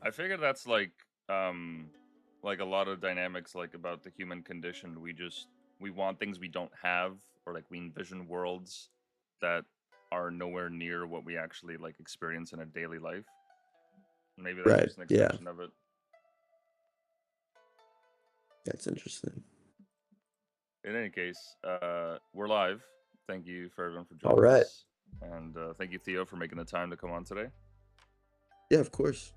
I figure that's like a lot of dynamics like about the human condition. We want things we don't have, or like we envision worlds that are nowhere near what we actually like experience in a daily life. Maybe that's Right. just an Yeah. extension of it. That's interesting. In any case, we're live. Thank you for everyone for All joining right. us, and thank you, Theo, for making the time to come on today. Yeah, of course.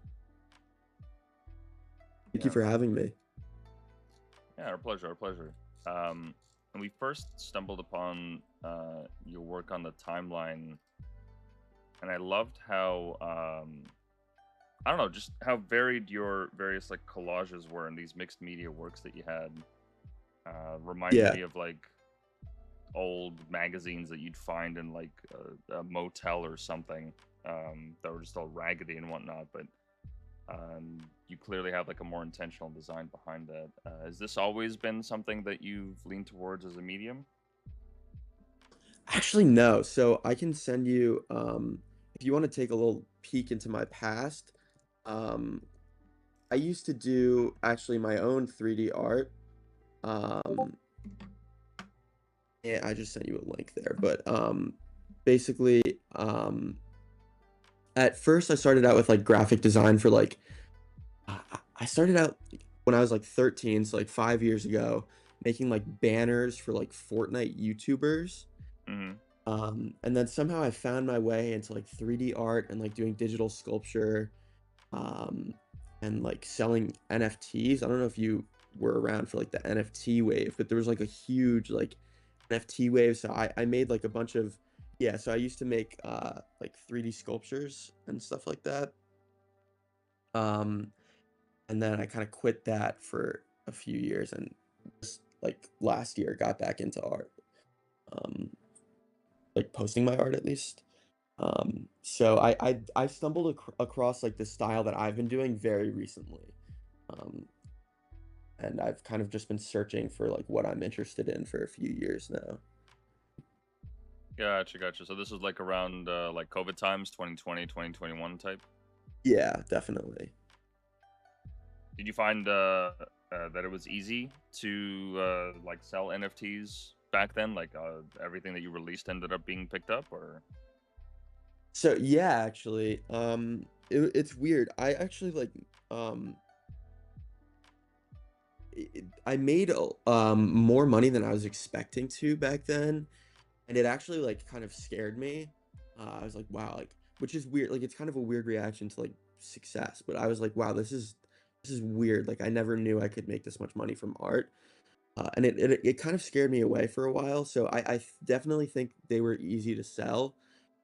Thank you Yeah, for having me. yeah, our pleasure, our pleasure. And we first stumbled upon your work on the timeline, and I loved how I don't know, just how varied your various like collages were in these mixed media works that you had. Reminded Yeah. me of like old magazines that you'd find in like a motel or something, that were just all raggedy and whatnot. But you clearly have like a more intentional design behind that. Has this always been something that you've leaned towards as a medium? Actually, no. So I can send you, if you want to take a little peek into my past, um, I used to do actually my own 3D art. Um, and I just sent you a link there, but basically, at first I started out with like graphic design for like I started out when I was like 13, so like 5 years ago, making like banners for like Fortnite YouTubers. Hmm. And then somehow I found my way into like 3D art and like doing digital sculpture, um, and like selling NFTs. I don't know if you were around for like the NFT wave, but there was like a huge like NFT wave. So I made like a bunch of, yeah, so I used to make like 3D sculptures and stuff like that. Um, and then I kind of quit that for a few years and just like last year got back into art. Um, like posting my art at least. So I stumbled across like the style that I've been doing very recently. Um, and I've kind of just been searching for like what I'm interested in for a few years now. Gotcha, gotcha. So this was like around like COVID times, 2020, 2021 type. Yeah, definitely. Did you find that it was easy to like sell NFTs back then? Like everything that you released ended up being picked up, or? So yeah, actually, it's weird. I actually like um I made more money than I was expecting to back then, and it actually like kind of scared me. I was like, wow, like which is weird. Like it's kind of a weird reaction to like success, but I was like, wow, this is weird. Like I never knew I could make this much money from art. And it kind of scared me away for a while. So definitely think they were easy to sell,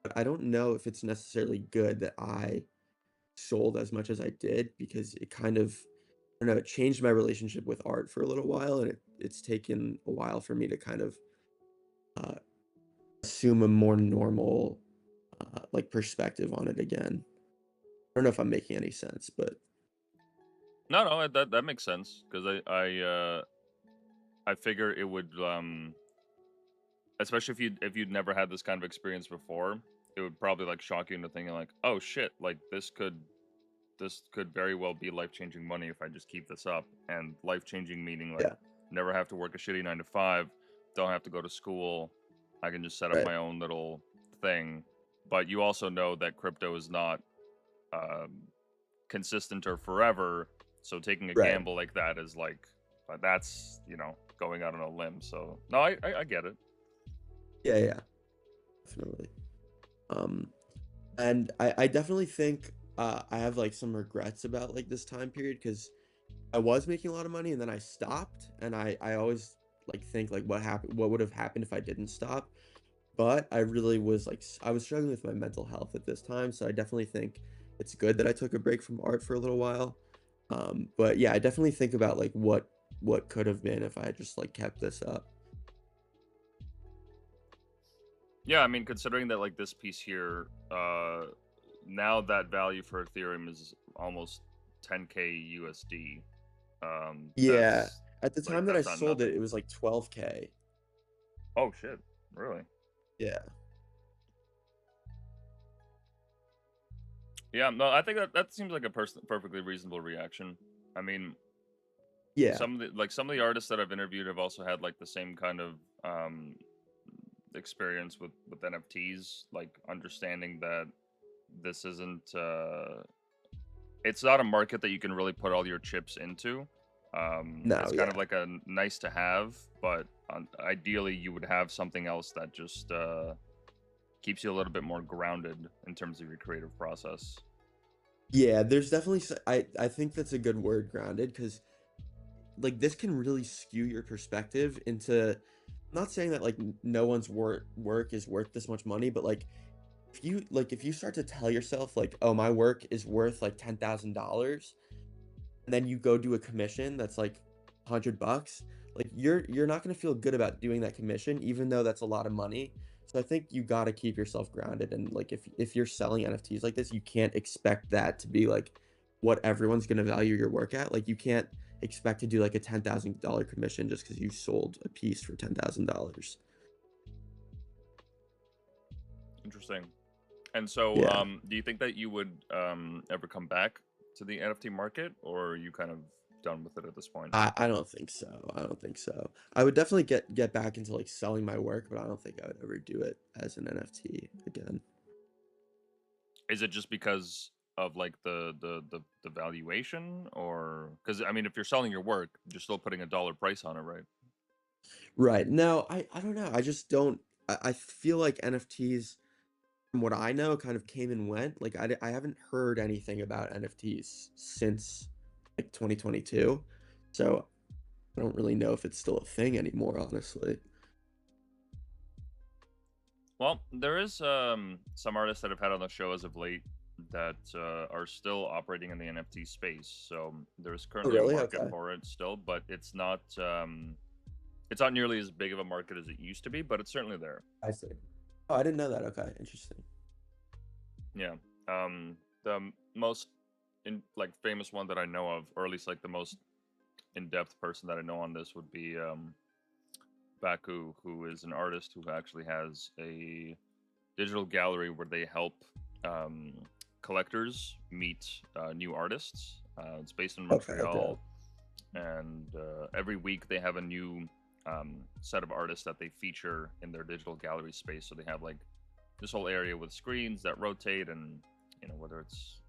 but I don't know if it's necessarily good that I sold as much as I did because it kind of, I don't know, it changed my relationship with art for a little while, and it's taken a while for me to kind of uh, assume a more normal like perspective on it again. I don't know if I'm making any sense, but No, no, that makes sense because I figure it would especially if you'd never had this kind of experience before, it would probably like shock you into thinking like, oh shit, like this could very well be life changing money if I just keep this up. And life changing meaning like yeah, never have to work a shitty 9 to 5, don't have to go to school. I can just set up right, my own little thing. But you also know that crypto is not um, consistent or forever. So taking a right, gamble like that is like that's going out on a limb. So no, I get it. yeah, yeah, definitely. Um, and I definitely think I have like some regrets about like this time period because I was making a lot of money and then I stopped, and I always like think like what would have happened if I didn't stop. But I really was like I was struggling with my mental health at this time, so I definitely think it's good that I took a break from art for a little while. But yeah, I definitely think about like what could have been if I had just like kept this up. Yeah, I mean, considering that like this piece here, now that value for Ethereum is almost 10K USD. Yeah, That's at the like time that I that's not sold it, it nothing. was like 12K. Oh shit, really? Yeah. Yeah, no, I think that that seems like a perfectly reasonable reaction. I mean, Yeah. some of the artists that I've interviewed have also had like the same kind of um experience with NFTs, like understanding that this isn't it's not a market that you can really put all your chips into. No, It's kind of yeah. like a nice to have, but ideally you would have something else that just keeps you a little bit more grounded in terms of your creative process. Yeah, there's definitely I think that's a good word, grounded, because like this can really skew your perspective into, I'm not saying that like no one's work is worth this much money, but like if you start to tell yourself like, oh, my work is worth like $10,000, and then you go do a commission that's like $100, like you're not gonna feel good about doing that commission, even though that's a lot of money. So I think you gotta keep yourself grounded, and like if you're selling NFTs like this, you can't expect that to be like what everyone's gonna value your work at. Like you can't expect to do like a $10,000 commission just because you sold a piece for $10,000. Interesting. And so, Yeah. do you think that you would ever come back to the NFT market, or are you kind of done with it at this point? I don't think so. I don't think so. I would definitely get back into like selling my work, but I don't think I would ever do it as an NFT again. Is it just because of like the valuation, or because I mean, if you're selling your work, you're still putting a dollar price on it, right? Right. No, I don't know. I just don't. I feel like NFTs, from what I know, kind of came and went. Like I haven't heard anything about NFTs since like 2022. So I don't really know if it's still a thing anymore, honestly. Well, there is some artists that have had on the show as of late that are still operating in the NFT space. So there's Oh, currently a really? market Okay. for it still, but it's not nearly as big of a market as it used to be, but it's certainly there. I see. Oh, I didn't know that. Okay, interesting. Yeah. The most like famous one that I know of, or at least like the most in-depth person that I know on this would be Baku, who is an artist who actually has a digital gallery where they help um, collectors meet new artists. It's based in Okay, okay. Montreal, and every week they have a new set of artists that they feature in their digital gallery space. So they have like this whole area with screens that rotate, and you know whether it's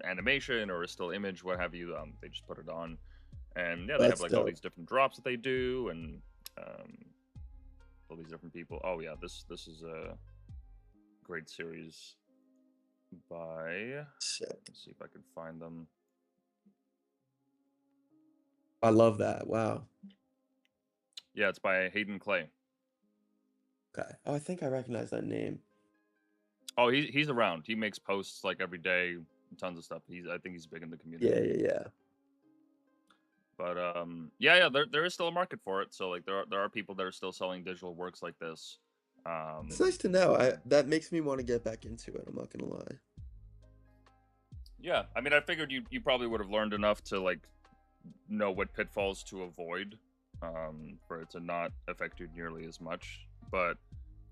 animation or a still image, what have you, they just put it on, and yeah, they have That's like all dope. these different drops that they do, and um, all these different people. Oh yeah, this is a great series by. Sick. Let's see if I can find them. I love that. Wow. Yeah, it's by Hayden Clay. Okay. Oh, I think I recognize that name. Oh, he's around. He makes posts like every day, tons of stuff. I think he's big in the Yeah, community. yeah, yeah. But yeah, there is still a market for it. So like there are people that are still selling digital works like this. It's Um, nice to know. I That makes me want to get back into it. I'm not gonna lie. yeah, I mean, I figured you probably would have learned enough to like know what pitfalls to avoid, for it to not affect you nearly as much. But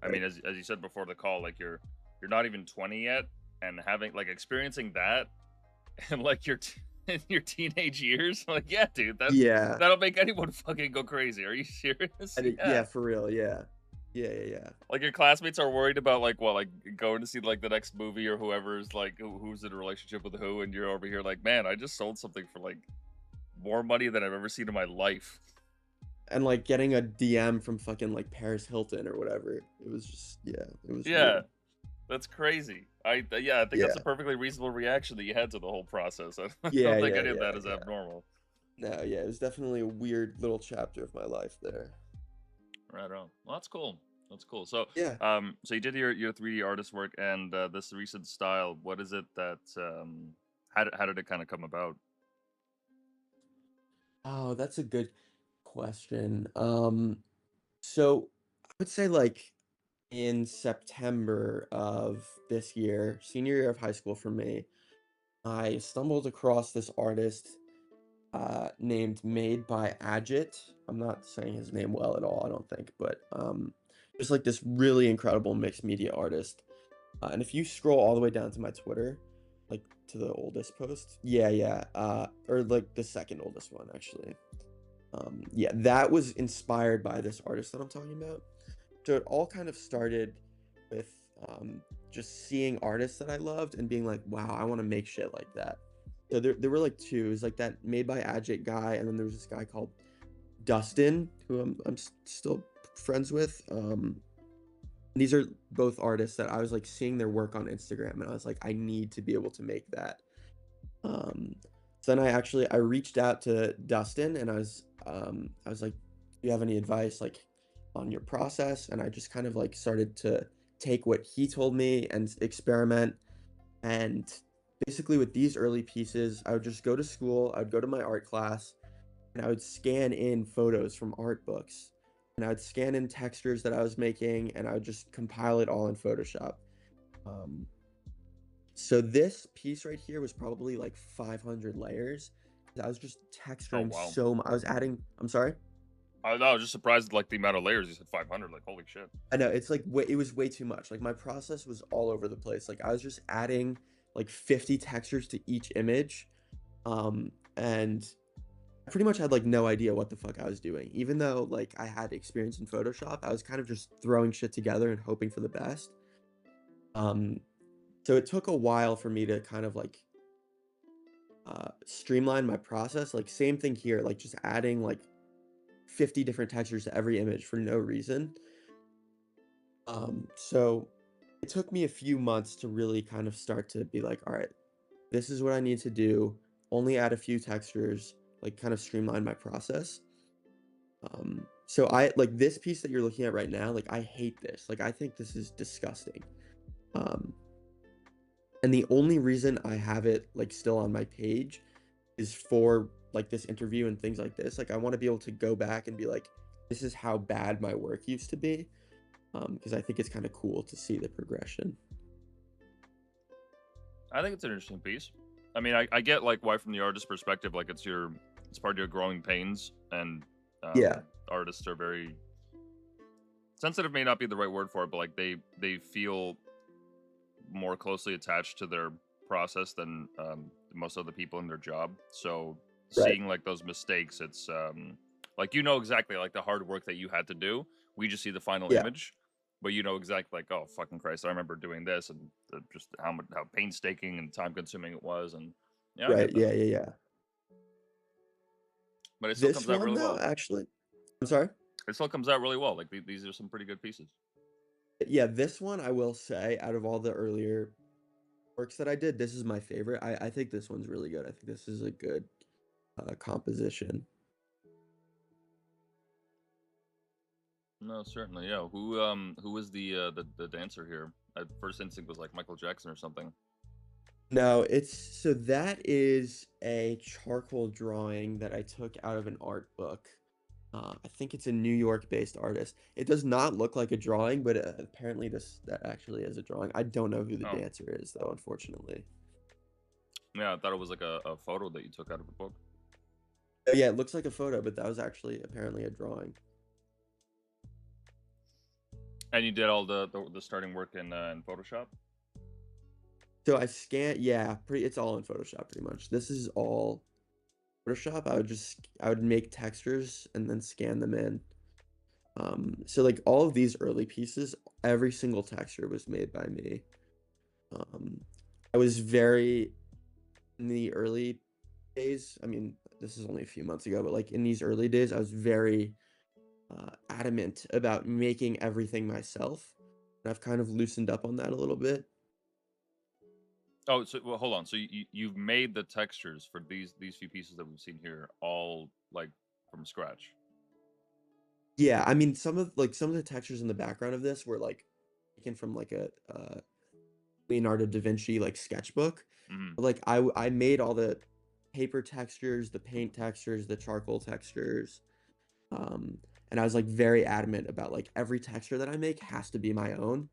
I Right. mean, as you said before the call, like you're not even 20 yet, and having like experiencing that in like in your teenage years, like yeah, dude, Yeah. that'll make anyone fucking go crazy. Are you serious? Yeah. Yeah, for real. Yeah. Yeah, yeah, yeah. Like your classmates are worried about like what, like going to see like the next movie or whoever's like who's in a relationship with who, and you're over here like, man, I just sold something for like more money than I've ever seen in my life. And like getting a DM from fucking like Paris Hilton or whatever. It was just, yeah, it was Yeah, weird. that's crazy. Yeah, I think that's a Yeah. perfectly reasonable reaction that you had to the whole process. I Yeah, don't think yeah, any of yeah, that is yeah. abnormal. No, yeah, it was definitely a weird little chapter of my life there. Right on. Well, that's cool. That's cool. So, Yeah. so you did your 3D artist work and this recent style. What is it that how did it kind of come about? Oh, that's a good question. So I would say like in September of this year, senior year of high school for me, I stumbled across this artist named Made by Agit. I'm not saying his name well at all, I don't think, but just like this really incredible mixed media artist. And if you scroll all the way down to my Twitter, like to the oldest post. Yeah, yeah. Or like the second oldest one actually. Yeah, that was inspired by this artist that I'm talking about. So it all kind of started with just seeing artists that I loved and being like, wow, I want to make shit like that. So there were like two. It was like that made by Ajit guy, and then there was this guy called Dustin, who I'm still friends with. These are both artists that I was like seeing their work on Instagram, and I was like, I need to be able to make that. Um, so then I reached out to Dustin, and I was like, do you have any advice like on your process? And I just kind of like started to take what he told me and experiment. And basically with these early pieces, I would just go to school, I would go to my art class, and I would scan in photos from art books. And I would scan in textures that I was making, and I would just compile it all in Photoshop. Um, so this piece right here was probably like 500 layers. I was just Oh texturing wow. so much. I was adding, I'm sorry. I was just surprised like the amount of layers. You said 500. Like holy shit. I know it's like it was way too much. Like my process was all over the place. Like I was just adding like 50 textures to each image. And I pretty much had like no idea what the fuck I was doing. Even though like I had experience in Photoshop, I was kind of just throwing shit together and hoping for the best. Um, so it took a while for me to kind of like streamline my process. Like same thing here, like just adding like 50 different textures to every image for no reason. So it took me a few months to really kind of start to be like, all right, this is what I need to do. Only add a few textures, like kind of streamline my process. So I like this piece that you're looking at right now, like I hate this. Like I think this is disgusting. Um, and the only reason I have it like still on my page is for like this interview and things like this. Like I want to be able to go back and be like, this is how bad my work used to be. Because I think it's kind of cool to see the progression. I think it's an interesting piece. I mean, I get like why from the artist perspective, like it's part of your growing pains, and Yeah, artists are very sensitive. May not be the right word for it, but like they feel more closely attached to their process than most other people in their job. So right. seeing like those mistakes, it's like you know exactly like the hard work that you had to do. We just see the final Yeah, image, but you know exactly like oh fucking Christ, I remember doing this and just how painstaking and time consuming it was, and yeah, I right. get that. Yeah, yeah, yeah. But it still This comes out one really though, well. actually, I'm sorry. It still comes out really well. Like these are some pretty good pieces. Yeah, this one I will say, out of all the earlier works that I did, this is my favorite. I think this one's really good. I think this is a good composition. No, certainly, yeah. Who was the dancer here? At first instinct was like Michael Jackson or something. No, it's so that is a charcoal drawing that I took out of an art book. I think it's a New York-based artist. It does not look like a drawing, but apparently this that actually is a drawing. I don't know who the Oh, dancer is though, unfortunately. yeah, I thought it was like a photo that you took out of a book. Oh, yeah, it looks like a photo, but that was actually apparently a drawing. And you did all the starting work in Photoshop. So I scan, yeah, pretty. It's all in Photoshop, pretty much. This is all Photoshop. I would make textures and then scan them in. So like all of these early pieces, every single texture was made by me. Um, I was very in the early days. I mean, this is only a few months ago, but like in these early days, I was very adamant about making everything myself. And I've kind of loosened up on that a little bit. Oh, so well, hold on. So you've made the textures for these few pieces that we've seen here all like from scratch. Yeah, I mean, some of the textures in the background of this were like taken from like a Leonardo da Vinci like sketchbook. Hmm. But, like I made all the paper textures, the paint textures, the charcoal textures. And I was like very adamant about like every texture that I make has to be my own.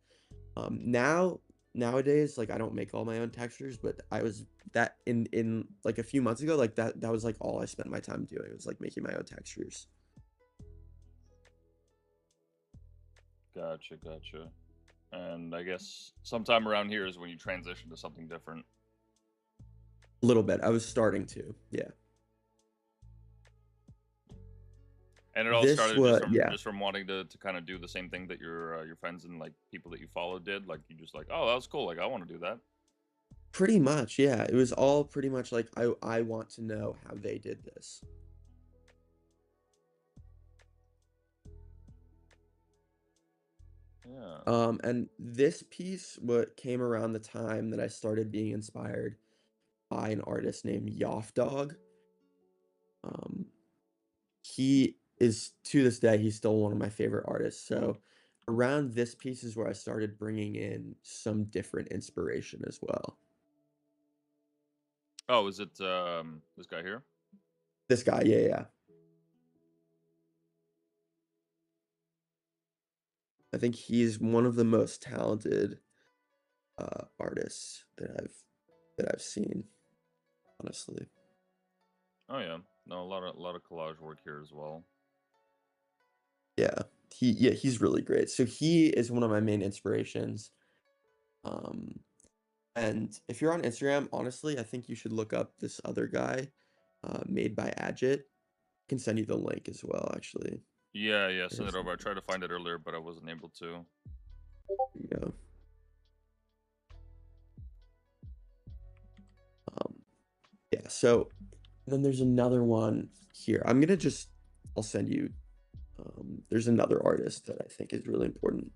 Nowadays, like I don't make all my own textures, but I was that in like a few months ago, like that was like all I spent my time doing. It was like making my own textures. Gotcha. And I guess sometime around here is when you transition to something different. A little bit. I was starting to. Yeah. And it all This started was yeah, just from wanting to kind of do the same thing that your friends and like people that you follow did. Like you just like, oh, that was cool. Like I want to do that. pretty much. Yeah. It was all pretty much like I want to know how they did this. Yeah. And this piece what came around the time that I started being inspired by an artist named Yoff Dog. Um, he is to this day, he's still one of my favorite artists. So around this piece is where I started bringing in some different inspiration as well. Oh, is it this guy here? This guy, yeah, yeah. I think he's one of the most talented artists that I've seen, honestly. Oh yeah. No, a lot of collage work here as well. Yeah, he's really great. So he is one of my main inspirations. Um, and if you're on Instagram, honestly, I think you should look up this other guy, made by Agit. I can send you the link as well, actually. Yeah, yeah. Send it There's, over. I tried to find it earlier, but I wasn't able to. there you go. Um, yeah. So then there's another one here. I'll send you. There's another artist that I think is really important.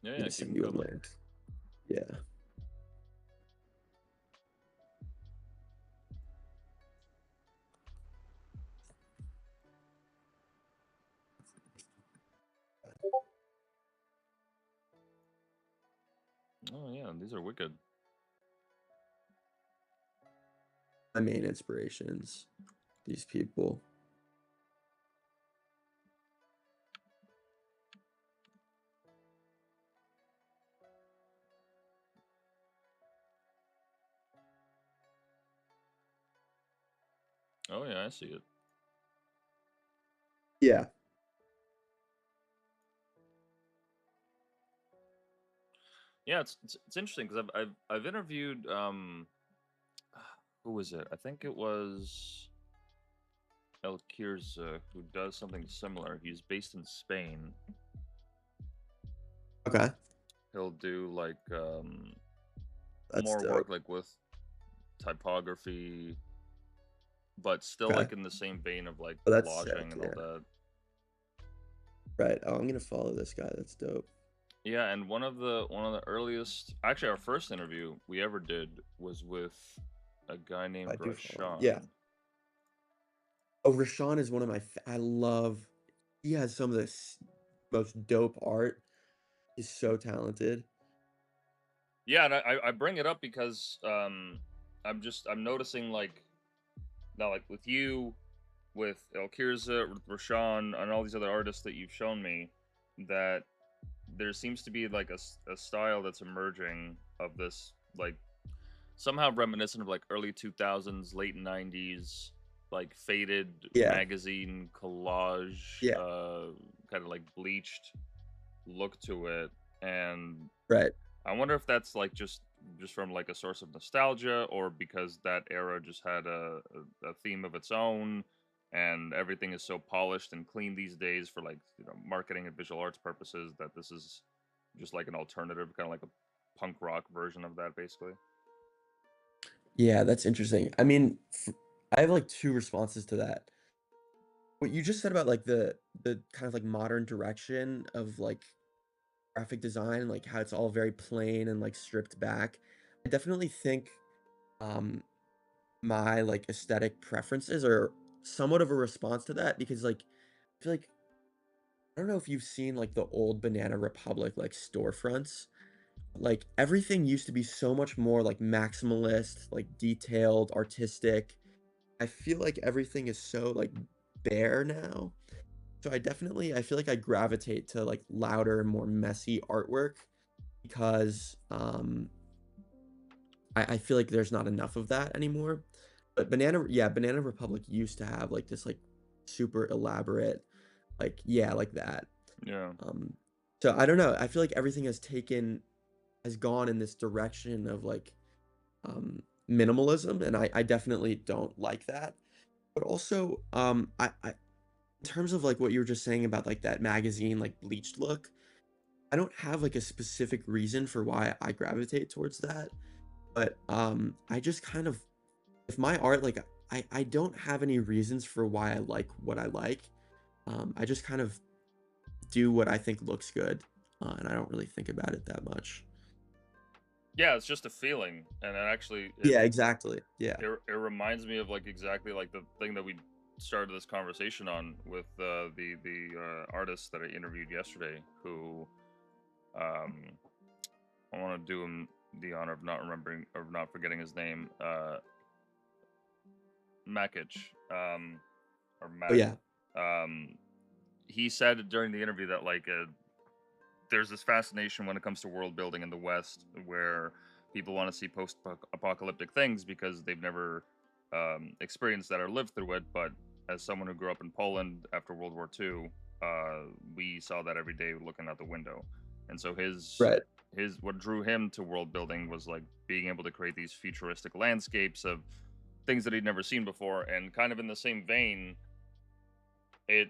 Yeah, I'm yeah. gonna Keep send them you a coming. link. Yeah. Oh yeah, these are wicked. My main inspirations, these people. Oh yeah, I see it. Yeah. Yeah, it's interesting because I've interviewed who was it? I think it was El Kirza who does something similar. He's based in Spain. Okay. He'll do like That's more work dope. like with typography, but still Okay. like in the same vein of like Oh, that's collaging sick. and all Yeah. that. Right. Oh, I'm gonna follow this guy. That's dope. Yeah, and one of the earliest, actually our first interview we ever did was with a guy I named do follow him. Yeah. Rashawn. Oh, Rashawn is one of I love. He has some of the most dope art. He's so talented. Yeah, and I bring it up because I'm noticing like now like with you, with El Kirza, with Rashawn, and all these other artists that you've shown me, that there seems to be like a style that's emerging of this like somehow reminiscent of like early 2000s, late 90s, like faded Yeah. magazine collage, Yeah. kind of like bleached look to it. And Right. I wonder if that's like just from like a source of nostalgia or because that era just had a theme of its own and everything is so polished and clean these days for like marketing and visual arts purposes that this is just like an alternative kind of like a punk rock version of that basically. Yeah, that's interesting. I mean, I have like two responses to that. What you just said about like the kind of like modern direction of like graphic design, like how it's all very plain and like stripped back. I definitely think um my like aesthetic preferences are somewhat of a response to that because like I feel like I don't know if you've seen like the old Banana Republic like storefronts. Like everything used to be so much more like maximalist, like detailed, artistic. I feel like everything is so like bare now. So I feel like I gravitate to like louder, more messy artwork because I feel like there's not enough of that anymore. But Banana Republic used to have like this like super elaborate, like yeah, like that. Yeah. Um, so I don't know. I feel like everything has gone in this direction of like minimalism, and I definitely don't like that. But also, in terms of like what you were just saying about like that magazine, like bleached look, I don't have like a specific reason for why I gravitate towards that. But I just kind of if my art like I don't have any reasons for why I like what I like. I just kind of do what I think looks good, and I don't really think about it that much. Yeah, it's just a feeling, and it actually Yeah, exactly. Yeah. it reminds me of like exactly like the thing that we started this conversation on with the artist that I interviewed yesterday, who um I want to do him the honor of not remembering or not forgetting his name, Makic, or Oh Mac. yeah. Um, he said during the interview that like there's this fascination when it comes to world building in the West where people want to see post-apocalyptic things because they've never experienced that or lived through it. But as someone who grew up in Poland after World War II, we saw that every day looking out the window. And so Right. his what drew him to world building was like being able to create these futuristic landscapes of things that he'd never seen before. And kind of in the same vein, it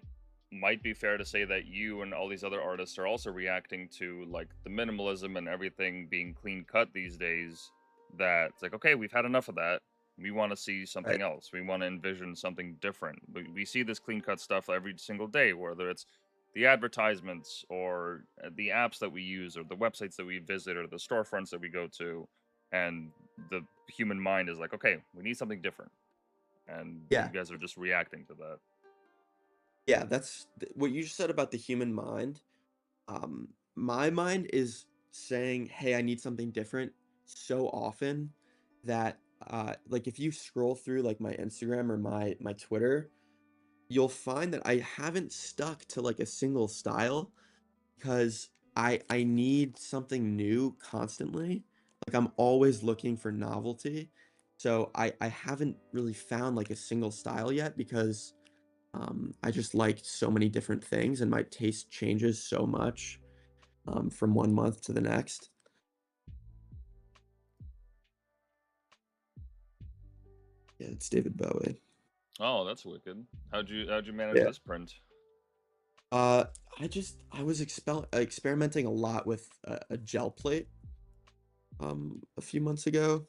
might be fair to say that you and all these other artists are also reacting to like the minimalism and everything being clean cut these days. That it's like, okay, we've had enough of that. We want to see something Right. else. We want to envision something different. We see this clean cut stuff every single day, whether it's the advertisements or the apps that we use or the websites that we visit or the storefronts that we go to. And the human mind is like, okay, we need something different. And you Yeah. guys are just reacting to that. Yeah, what you just said about the human mind. My mind is saying, "Hey, I need something different," so often that like if you scroll through like my Instagram or my Twitter, you'll find that I haven't stuck to like a single style because I need something new constantly. Like I'm always looking for novelty. So I haven't really found like a single style yet because I just like so many different things and my taste changes so much from one month to the next. Yeah, it's David Bowie. Oh, that's wicked. How'd you manage Yeah. this print? Uh, I was experimenting a lot with a gel plate a few months ago,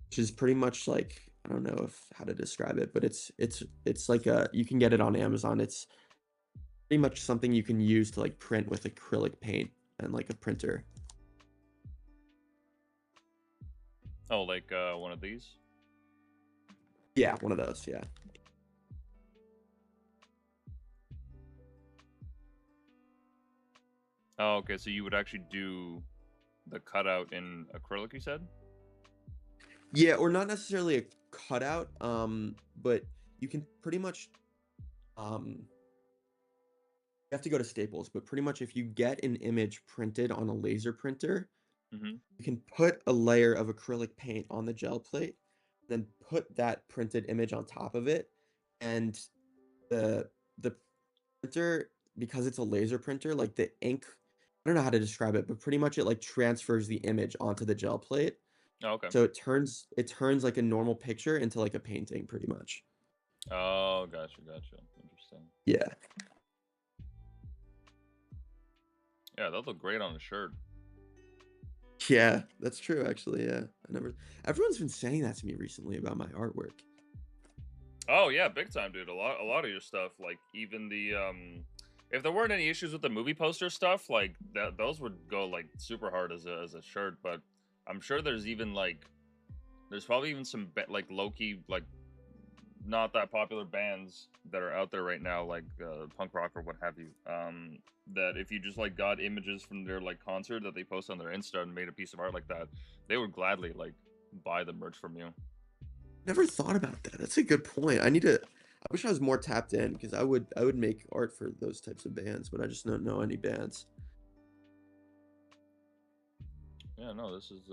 which is pretty much like I don't know if how to describe it, but it's like a you can get it on Amazon. It's pretty much something you can use to like print with acrylic paint and like a printer. Oh, like one of these? Yeah, one of those. Yeah. Oh, okay. So you would actually do the cutout in acrylic, you said? Yeah, or not necessarily a cutout, but you can pretty much you have to go to Staples, but pretty much if you get an image printed on a laser printer, Mm-hmm. you can put a layer of acrylic paint on the gel plate, then put that printed image on top of it, and the printer, because it's a laser printer, like the ink, I don't know how to describe it, but pretty much it like transfers the image onto the gel plate. Oh, okay. So it turns like a normal picture into like a painting pretty much. Oh, gotcha. Interesting. Yeah. Yeah, that'll look great on a shirt. Yeah, that's true actually, yeah. Everyone's been saying that to me recently about my artwork. Oh yeah, big time, dude. A lot of your stuff, like even the if there weren't any issues with the movie poster stuff, like that those would go like super hard as a shirt, but I'm sure there's probably even some like low key like not that popular bands that are out there right now, like punk rock or what have you. That if you just like got images from their like concert that they post on their Insta and made a piece of art like that, they would gladly like buy the merch from you. Never thought about that. That's a good point. I wish I was more tapped in because I would make art for those types of bands, but I just don't know any bands. Yeah, no, this is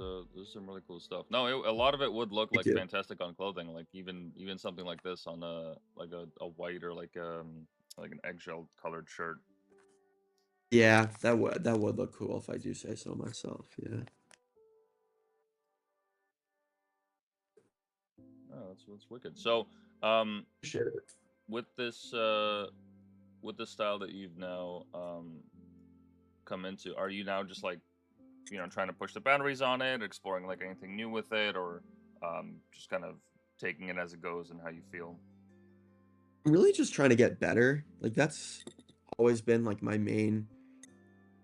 some really cool stuff. No, a lot of it would look Thank like you. fantastic on clothing, like even something like this on a white or like an eggshell colored shirt. Yeah, that would look cool if I do say so myself. Yeah. Oh, that's wicked. So, um, Sure. with this with this style that you've now come into, are you now just like, trying to push the boundaries on it, exploring like anything new with it, or just kind of taking it as it goes and how you feel? I'm really just trying to get better. Like that's always been like my main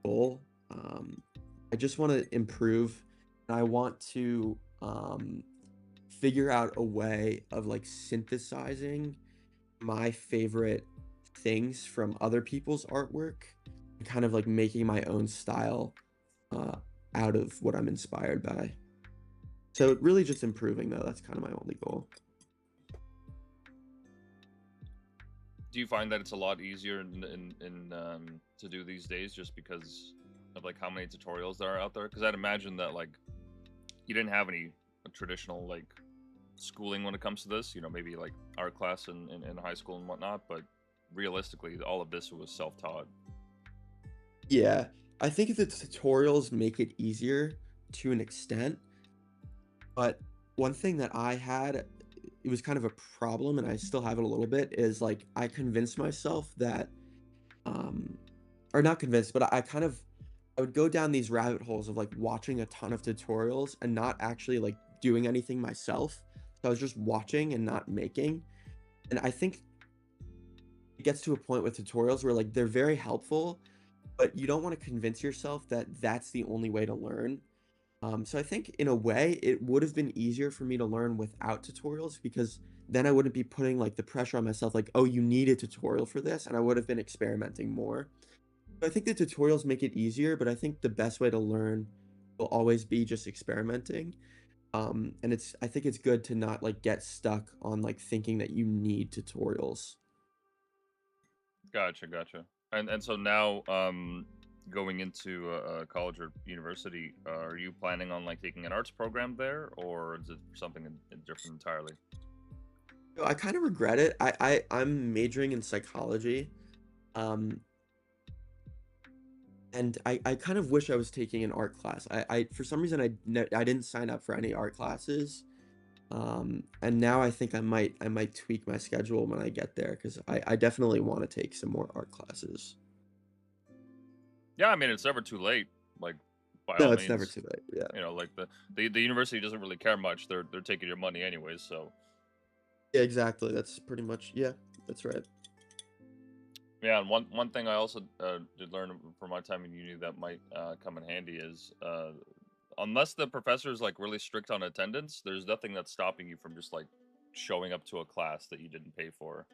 goal. Um, I just want to improve, and I want to figure out a way of like synthesizing my favorite things from other people's artwork and kind of like making my own style uh, out of what I'm inspired by. So really just improving though, that's kind of my only goal. Do you find that it's a lot easier in to do these days just because of like how many tutorials there are out there? Because I'd imagine that like you didn't have any traditional like schooling when it comes to this. Maybe like art class in high school and whatnot, but realistically, all of this was self-taught. Yeah, I think the tutorials make it easier to an extent, but one thing that I had, it was kind of a problem, and I still have it a little bit, is like I convinced myself that, um, or not convinced, but I would go down these rabbit holes of like watching a ton of tutorials and not actually like doing anything myself. So I was just watching and not making. And I think it gets to a point with tutorials where like they're very helpful, but you don't want to convince yourself that that's the only way to learn. So I think in a way it would have been easier for me to learn without tutorials because then I wouldn't be putting like the pressure on myself, like, oh, you need a tutorial for this, and I would have been experimenting more. I think the tutorials make it easier, but I think the best way to learn will always be just experimenting. And I think it's good to not like get stuck on like thinking that you need tutorials. Gotcha, gotcha. And so now, going into college or university, are you planning on like taking an arts program there, or is it something different entirely? So I kind of regret it. I'm majoring in psychology. Um, and I kind of wish I was taking an art class. I for some reason I didn't sign up for any art classes. And now I think I might tweak my schedule when I get there because I definitely want to take some more art classes. Yeah, I mean it's never too late. Like by No, all it's never means, too late. Yeah. like the university doesn't really care much. They're taking your money anyways. So Yeah, exactly. That's pretty much, yeah, that's right. yeah, and one thing I also did learn from my time in uni that might come in handy is unless the professor is like really strict on attendance, there's nothing that's stopping you from just like showing up to a class that you didn't pay for.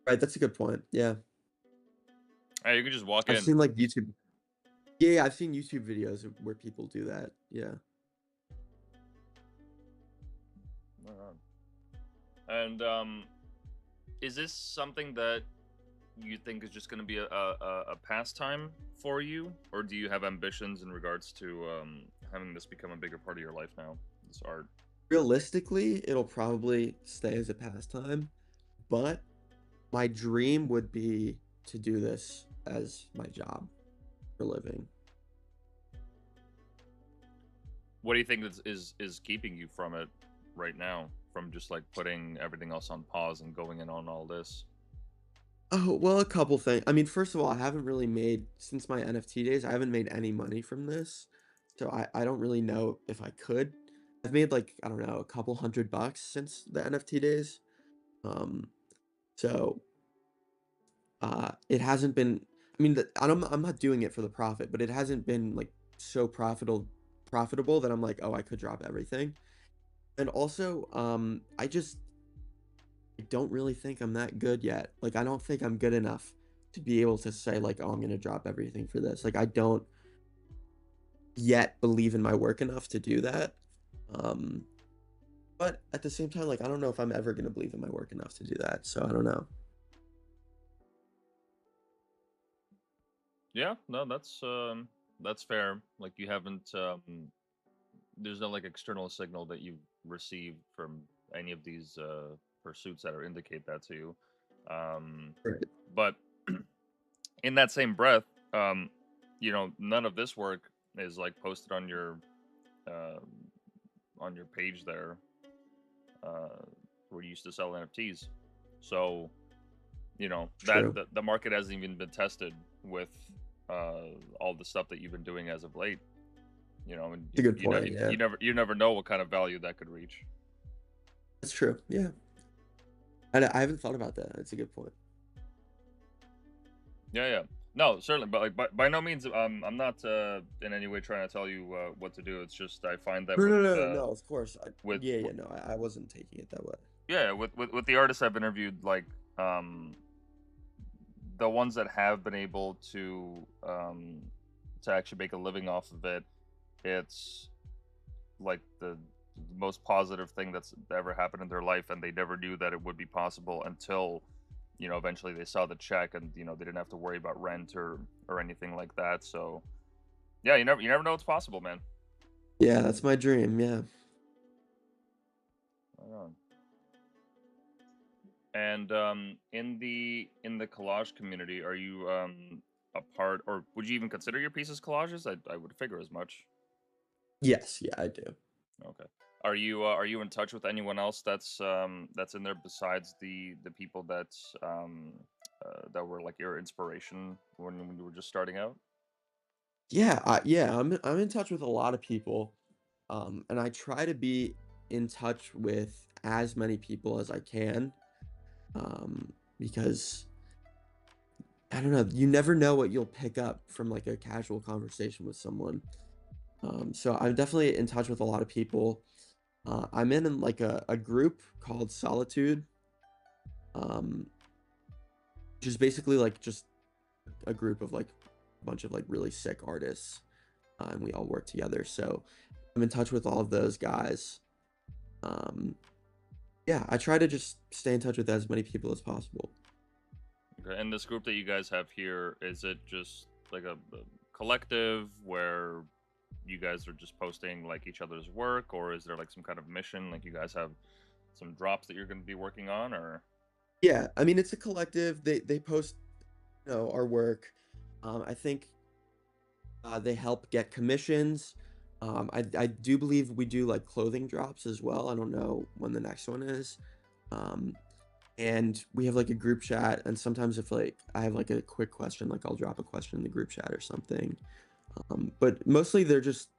Right, that's a good point. Yeah. Hey, you can just walk I've in. seen like YouTube. Yeah, yeah, I've seen YouTube videos where people do that. Yeah. Alright. And is this something that you think is just going to be a pastime for you, or do you have ambitions in regards to having this become a bigger part of your life now? This art. Realistically, it'll probably stay as a pastime, but my dream would be to do this as my job for living. What do you think is keeping you from it right now? From just like putting everything else on pause and going in on all this? Oh, well, a couple things. I mean, first of all, I haven't really made, since my NFT days, I haven't made any money from this. So I don't really know if I could. I've made like, I don't know, a couple $100 since the NFT days. Um, so it hasn't been, I mean, I'm not doing it for the profit, but it hasn't been like so profitable that I'm like, oh, I could drop everything. And also, I don't really think I'm that good yet. Like, I don't think I'm good enough to be able to say, like, oh, I'm gonna drop everything for this. Like, I don't yet believe in my work enough to do that. Um, but at the same time, like, I don't know if I'm ever gonna believe in my work enough to do that. So I don't know. Yeah, no, that's fair. Like you haven't there's no like external signal that you've received from any of these pursuits that are indicate that to you. Um, Right. but in that same breath, um, none of this work is like posted um, on your page there. where you used to sell NFTs. So that True. the market hasn't even been tested with all the stuff that you've been doing as of late. And It's a good point. Yeah, you never know what kind of value that could reach. that's true. Yeah, I haven't thought about that. That's a good point. Yeah, yeah. No, certainly, but like by no means, I'm not in any way trying to tell you what to do. It's just I find that No, with no, no, no. Of course. with Yeah, yeah. No, I wasn't taking it that way. yeah, with the artists I've interviewed, like the ones that have been able to actually make a living off of it, it's like the most positive thing that's ever happened in their life, and they never knew that it would be possible until eventually they saw the check, and they didn't have to worry about rent or anything like that. So yeah, you never know what's possible, man. Yeah, that's my dream. Yeah. Right on. And in the collage community, are you a part, or would you even consider your pieces collages? I would figure as much. Yes. Yeah, I do. Okay. Are you in touch with anyone else that's in there besides the people that were like your inspiration when you were just starting out? Yeah. Yeah. I'm in touch with a lot of people, and I try to be in touch with as many people as I can, because I don't know. You never know what you'll pick up from like a casual conversation with someone. So I'm definitely in touch with a lot of people. I'm in like a group called Solitude, um, which is basically like just a group of like a bunch of like really sick artists, and we all work together. So I'm in touch with all of those guys. Um, yeah, I try to just stay in touch with as many people as possible. Okay. And this group that you guys have here, is it just like a collective where you guys are just posting like each other's work, or is there like some kind of mission? Like you guys have some drops that you're going to be working on, or Yeah, I mean it's a collective. They post, our work. I think they help get commissions. I do believe we do like clothing drops as well. I don't know when the next one is. Um, and we have like a group chat, and sometimes if like I have like a quick question, like I'll drop a question in the group chat or something. But mostly they're just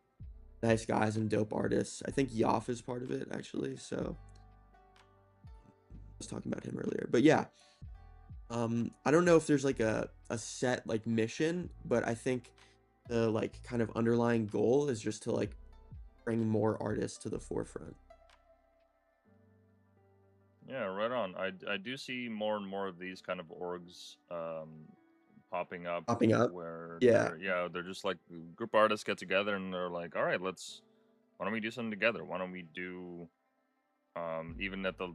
nice guys and dope artists. I think Yoff is part of it actually. So I was talking about him earlier. But yeah, I don't know if there's like a set like mission, but I think the like kind of underlying goal is just to like bring more artists to the forefront. yeah, right on. I do see more and more of these kind of orgs popping up Popping up. where Yeah, they're just like group artists get together and they're like, all right, why don't we do something together? Why don't we do even at the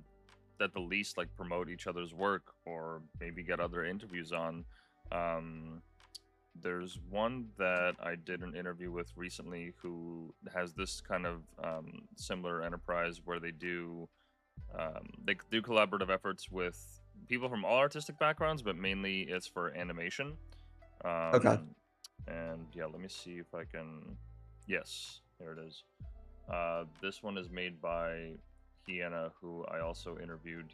least like promote each other's work or maybe get other interviews on. Um, there's one that I did an interview with recently who has this kind of similar enterprise where they do collaborative efforts with people from all artistic backgrounds, but mainly it's for animation. okay. Um, and yeah, let me see if I can. Yes, here it is. This one is made by Hiena, who I also interviewed.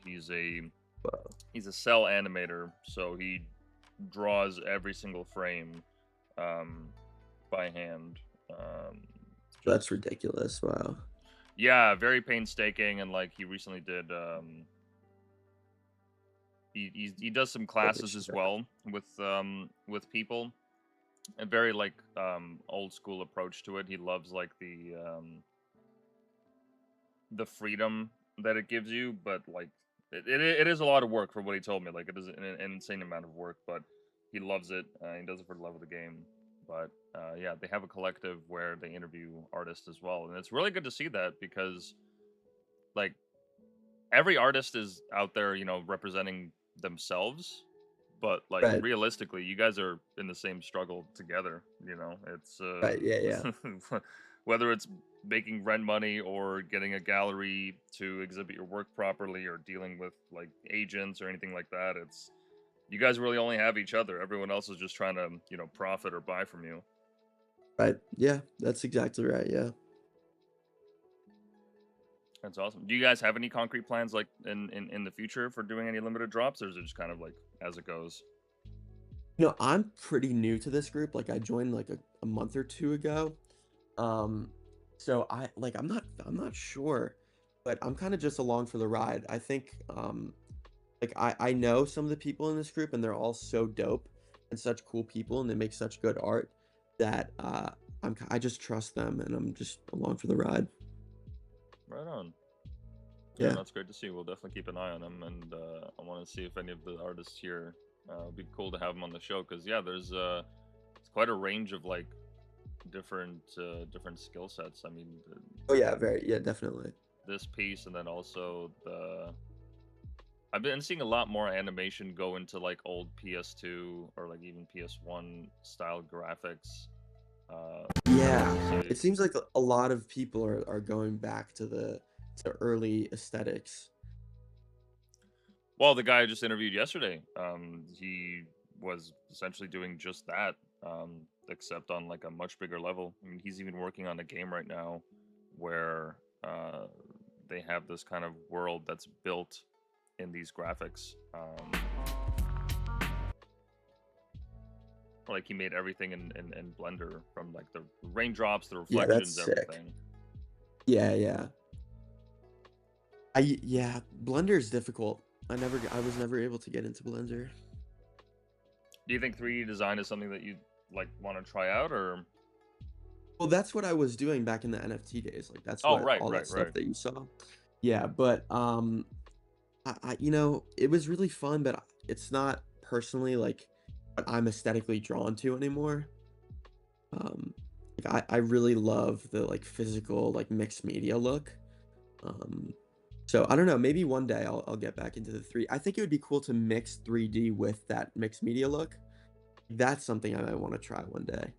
Wow, He's a cell animator, so he draws every single frame um, by hand. that's Just ridiculous. Wow. yeah, very painstaking, and like he recently did. He does some Holy classes as shit. well with people. A very like old school approach to it. He loves like the freedom that it gives you, but like it is a lot of work for what he told me. Like it is an insane amount of work, but he loves it. He does it for the love of the game. But yeah, they have a collective where they interview artists as well, and it's really good to see that because like every artist is out there, representing themselves. But like Right. realistically, you guys are in the same struggle together. It's Right. Yeah. Yeah. whether it's making rent money or getting a gallery to exhibit your work properly or dealing with like agents or anything like that. It's you guys really only have each other. Everyone else is just trying to profit or buy from you. Right. Yeah. That's exactly right. Yeah. That's awesome. Do you guys have any concrete plans like in the future for doing any limited drops, or is it just kind of like as it goes? I'm pretty new to this group. Like I joined like a month or two ago. Um, so I'm not sure, but I'm kind of just along for the ride. I think like I know some of the people in this group and they're all so dope and such cool people and they make such good art that I just trust them and I'm just along for the ride. Right on. Yeah, Yeah. that's great to see. We'll definitely keep an eye on them, and I want to see if any of the artists here. It'd be cool to have them on the show because yeah, there's it's quite a range of like different skill sets. I mean, Oh yeah, very yeah, definitely. this piece, and then also the I've been seeing a lot more animation go into like old PS2 or like even PS1 style graphics. Yeah. So It seems like a lot of people are going back to the to early aesthetics. well, the guy I just interviewed yesterday, he was essentially doing just that, except on like a much bigger level. I mean, he's even working on a game right now where they have this kind of world that's built in these graphics. Like he made everything in Blender from like the raindrops, the Yeah, that's reflections, sick. everything. Yeah, yeah. Yeah, Blender is difficult. I was never able to get into Blender. Do you think 3D design is something that you like want to try out, or? Well, that's what I was doing back in the NFT days. Like that's Oh, what right, all that right, stuff right. that you saw. Yeah, but it was really fun, but it's not personally like what I'm aesthetically drawn to anymore. Um, like I really love the like physical like mixed media look. Um, so I don't know, maybe one day I'll get back into the three. I think it would be cool to mix 3D with that mixed media look. That's something I might want to try one day.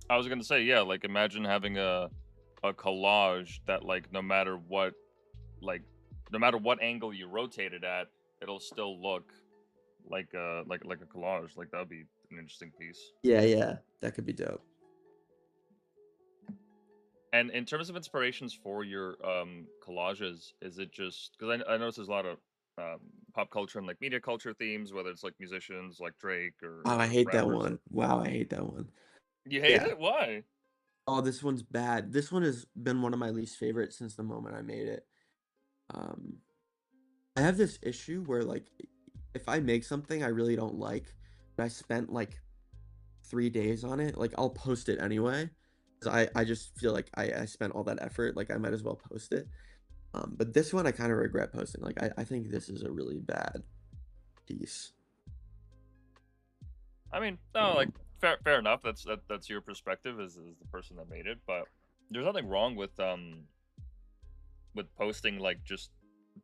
I was gonna say, yeah, like imagine having a collage that like like no matter what angle you rotate it at, it'll still look like a collage. Like that'd be an interesting piece. Yeah, yeah, that could be dope. And in terms of inspirations for your collages, is it just because I notice there's a lot of um, pop culture and like media culture themes, whether it's like musicians like Drake Oh, I or hate that rappers. one. Wow, I hate that one. You hate Yeah. it? Why? Oh, this one's bad. This one has been one of my least favorites since the moment I made it. Um, I have this issue where like if I make something I really don't like, but I spent like 3 days on it, like I'll post it anyway. 'Cause I just feel like I spent all that effort, like I might as well post it. But this one I kind of regret posting. Like I think this is a really bad piece. I mean, no, like Um, fair enough. That's your perspective as the person that made it, but there's nothing wrong with posting like just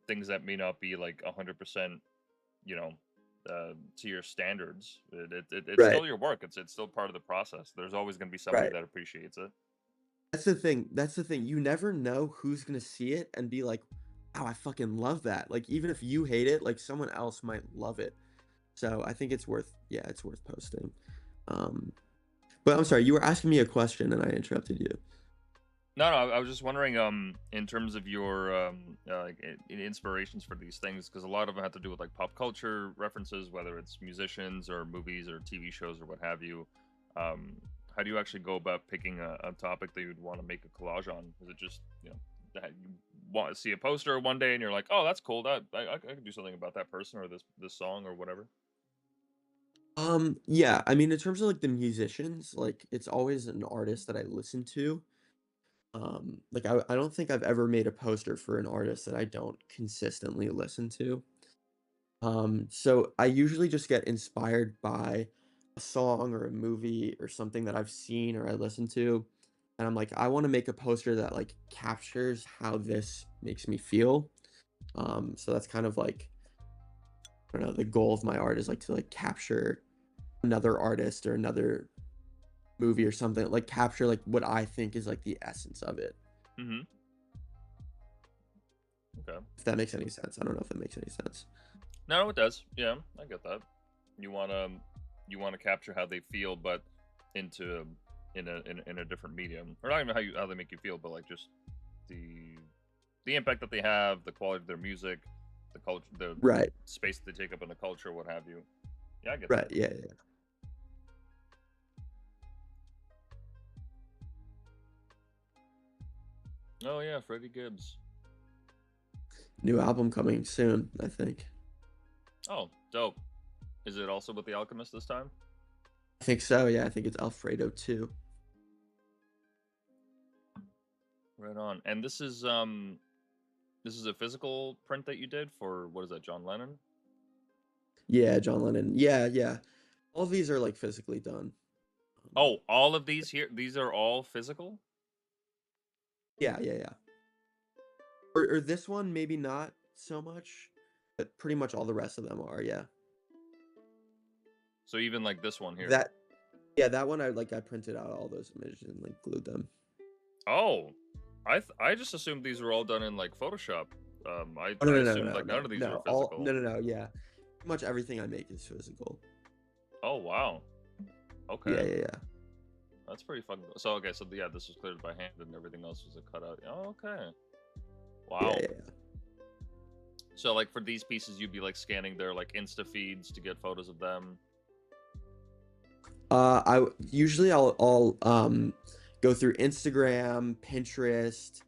things that may not be like 100%, you know, to your standards. It's right, still your work. It's still part of the process. There's always going to be somebody right. that appreciates it. That's the thing. That's the thing. You never know who's gonna see it and be like, "Wow, I fucking love that." Like even if you hate it, like someone else might love it. So I think yeah, it's worth posting. Um, but I'm sorry, you were asking me a question and I interrupted you. No, no, I was just wondering, in terms of your like inspirations for these things, because a lot of them have to do with like pop culture references, whether it's musicians or movies or TV shows or what have you. Um, how do you actually go about picking a topic that you'd want to make a collage on? Is it just that you want to see a poster one day and you're like, oh, that's cool, that I could do something about that person or this song or whatever. Yeah, I mean, in terms of like the musicians, like it's always an artist that I listen to. Like I don't think I've ever made a poster for an artist that I don't consistently listen to. So I usually just get inspired by a song or a movie or something that I've seen or I listen to. And I'm like, I want to make a poster that like captures how this makes me feel. So that's kind of like, I don't know, the goal of my art is like to like capture another artist or another movie or something, like capture like what I think is like the essence of it. Mm-hmm. Okay. If that makes any sense. I don't know if that makes any sense. No, it does. Yeah, I get that. You wanna you wanna capture how they feel, but into in a different medium, or not even how they make you feel, but like just the the impact that they have, the quality of their music, the culture, the Right. space that they take up in the culture, what have you. Yeah, I get Right. that. Yeah. Yeah. Oh yeah, Freddie Gibbs. New album coming soon, I think. Oh, dope. Is it also with the Alchemist this time? I think so. Yeah. I think it's Alfredo too. Right on. And this is a physical print that you did for, what is that, John Lennon? Yeah. John Lennon. Yeah. Yeah. All of these are like physically done. Oh, all of these here, these are all physical? Yeah. Yeah. Yeah. Or this one, maybe not so much, but pretty much all the rest of them are. Yeah. So even like this one here. That. Yeah. That one, I printed out all those images and like glued them. Oh, I just assumed these were all done in like Photoshop. Oh, no, I no, no, assumed no, like none no, of these were no. All physical. no, no, no. Yeah. Pretty much everything I make is physical. Oh wow. Yeah. Okay. Yeah. Yeah. That's pretty fucking cool. So okay, so yeah, this was cleared by hand and everything else was a cutout. Oh, okay. Yeah. Wow. Yeah. Yeah. So like for these pieces, you'd be like scanning their like Insta feeds to get photos of them. Usually I'll go through Instagram, Pinterest,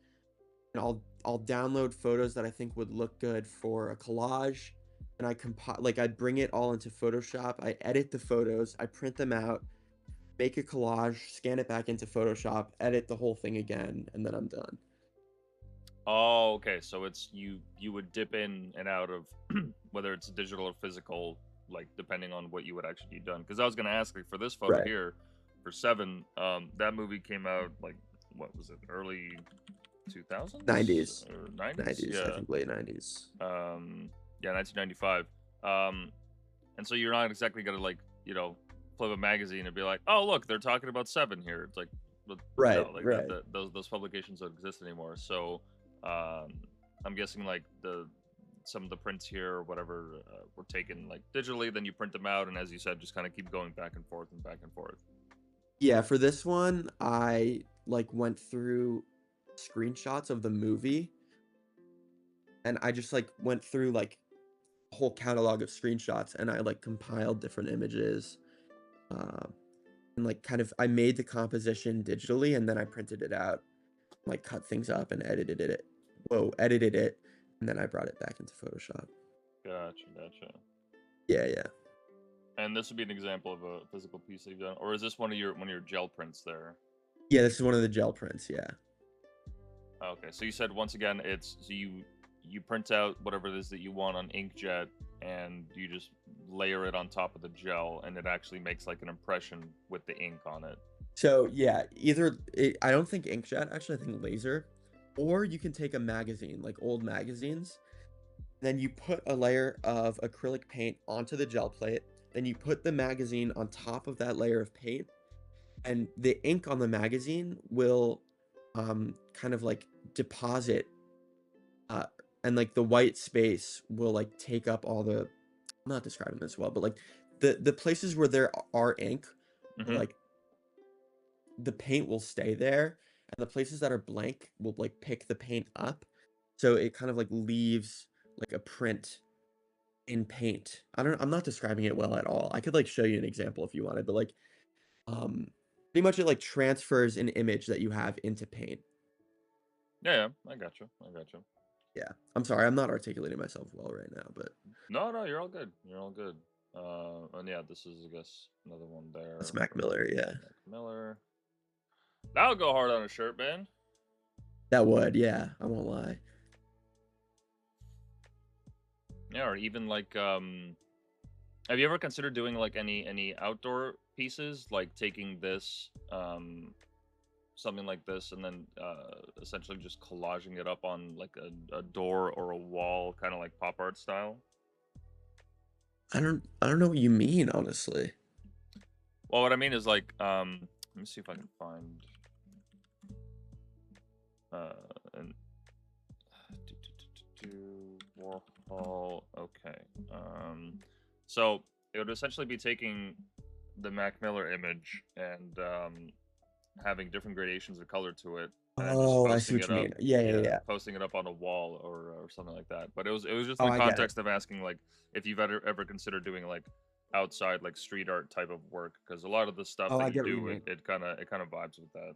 and I'll download photos that I think would look good for a collage, and I compile like I bring it all into Photoshop. I edit the photos, I print them out, make a collage, scan it back into Photoshop, edit the whole thing again, and then I'm done. Oh, okay. So it's you would dip in and out of whether it's digital or physical, like depending on what you would actually done. Because I was gonna ask, like, for this photo Right. here, for Seven, that movie came out like what was it, early 2000s 90s. or 90s? 90s, I Yeah. think late 90s. Yeah, 1995. And so you're not exactly gonna like flip a magazine and be like, oh look, they're talking about Seven here. It's like, Right, no, like right. those publications don't exist anymore. So um, I'm guessing like the some of the prints here or whatever were taken like digitally, then you print them out, and as you said, just kind of keep going back and forth and back and forth. Yeah, for this one, I like went through screenshots of the movie and I just like went through like a whole catalog of screenshots and I like compiled different images. Uh, and like kind of I made the composition digitally and then I printed it out, like cut things up and edited it, and then I brought it back into Photoshop. Gotcha, gotcha. Yeah, yeah. And this would be an example of a physical piece that you've done, or is this one of your gel prints there? Yeah, this is one of the gel prints, yeah. Okay, so you said once again, it's so you print out whatever it is that you want on inkjet, and you just layer it on top of the gel, and it actually makes like an impression with the ink on it. So yeah, I don't think inkjet, actually I think laser, or you can take a magazine, like old magazines. Then you put a layer of acrylic paint onto the gel plate. Then you put the magazine on top of that layer of paint, and the ink on the magazine will kind of like deposit, uh, and like the white space will like take up all the. I'm not describing this well, but like the places where there are ink, Mm-hmm. like the paint will stay there, and the places that are blank will like pick the paint up, so it kind of like leaves like a print in paint. I'm not describing it well at all. I could like show you an example if you wanted, but like um pretty much it like transfers an image that you have into paint. Yeah, yeah, I got you. I got you. Yeah. I'm sorry, I'm not articulating myself well right now, but No, no, you're all good. You're all good. And yeah, this is, I guess, another one that's there Mac from Miller, yeah. Mac Miller. That'll go hard on a shirt, man. That would, yeah, I won't lie. Yeah, or even like, have you ever considered doing like any outdoor pieces, like taking this, something like this, and then essentially just collaging it up on like a door or a wall, kind of like pop art style? I don't know what you mean, honestly. Well, what I mean is like, let me see if I can find an Warhol. Okay. So it would essentially be taking the Mac Miller image and having different gradations of color to it, and then just Oh, I see posting what it you up. mean. Yeah, yeah, Yeah, yeah. posting it up on a wall or something like that. But it was just in Oh, the I get it. context of asking like if you've ever considered doing like outside like street art type of work, because a lot of the stuff Oh, that I you get what you do mean. it kind of vibes with that.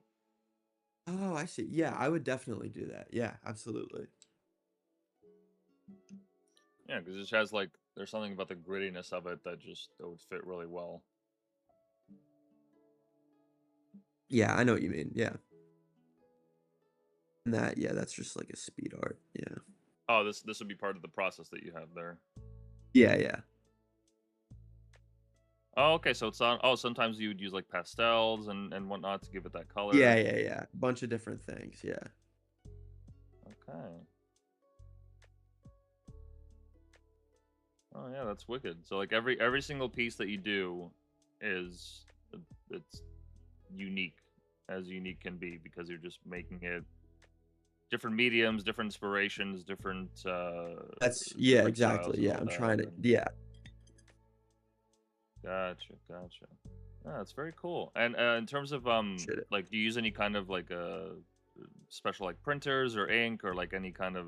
Oh, I see. Yeah, I would definitely do that. Yeah, absolutely. Yeah, because it just has like there's something about the grittiness of it that would fit really well. Yeah, I know what you mean. Yeah. And that, yeah, that's just like a speed art. Yeah. Oh, this would be part of the process that you have there. Yeah, yeah. Oh, okay. So it's on. Oh, sometimes you would use like pastels and whatnot to give it that Yeah, color. yeah, yeah. Bunch of different things. Yeah. Okay. Oh yeah, that's wicked. So like every single piece that you do is it's unique as unique can be because you're just making it different mediums, different inspirations, Yeah, different styles exactly. and Yeah, all I'm that. trying to, And yeah. gotcha. Yeah, that's very cool. And in terms of Shit it. like do you use any kind of like special like printers or ink or like any kind of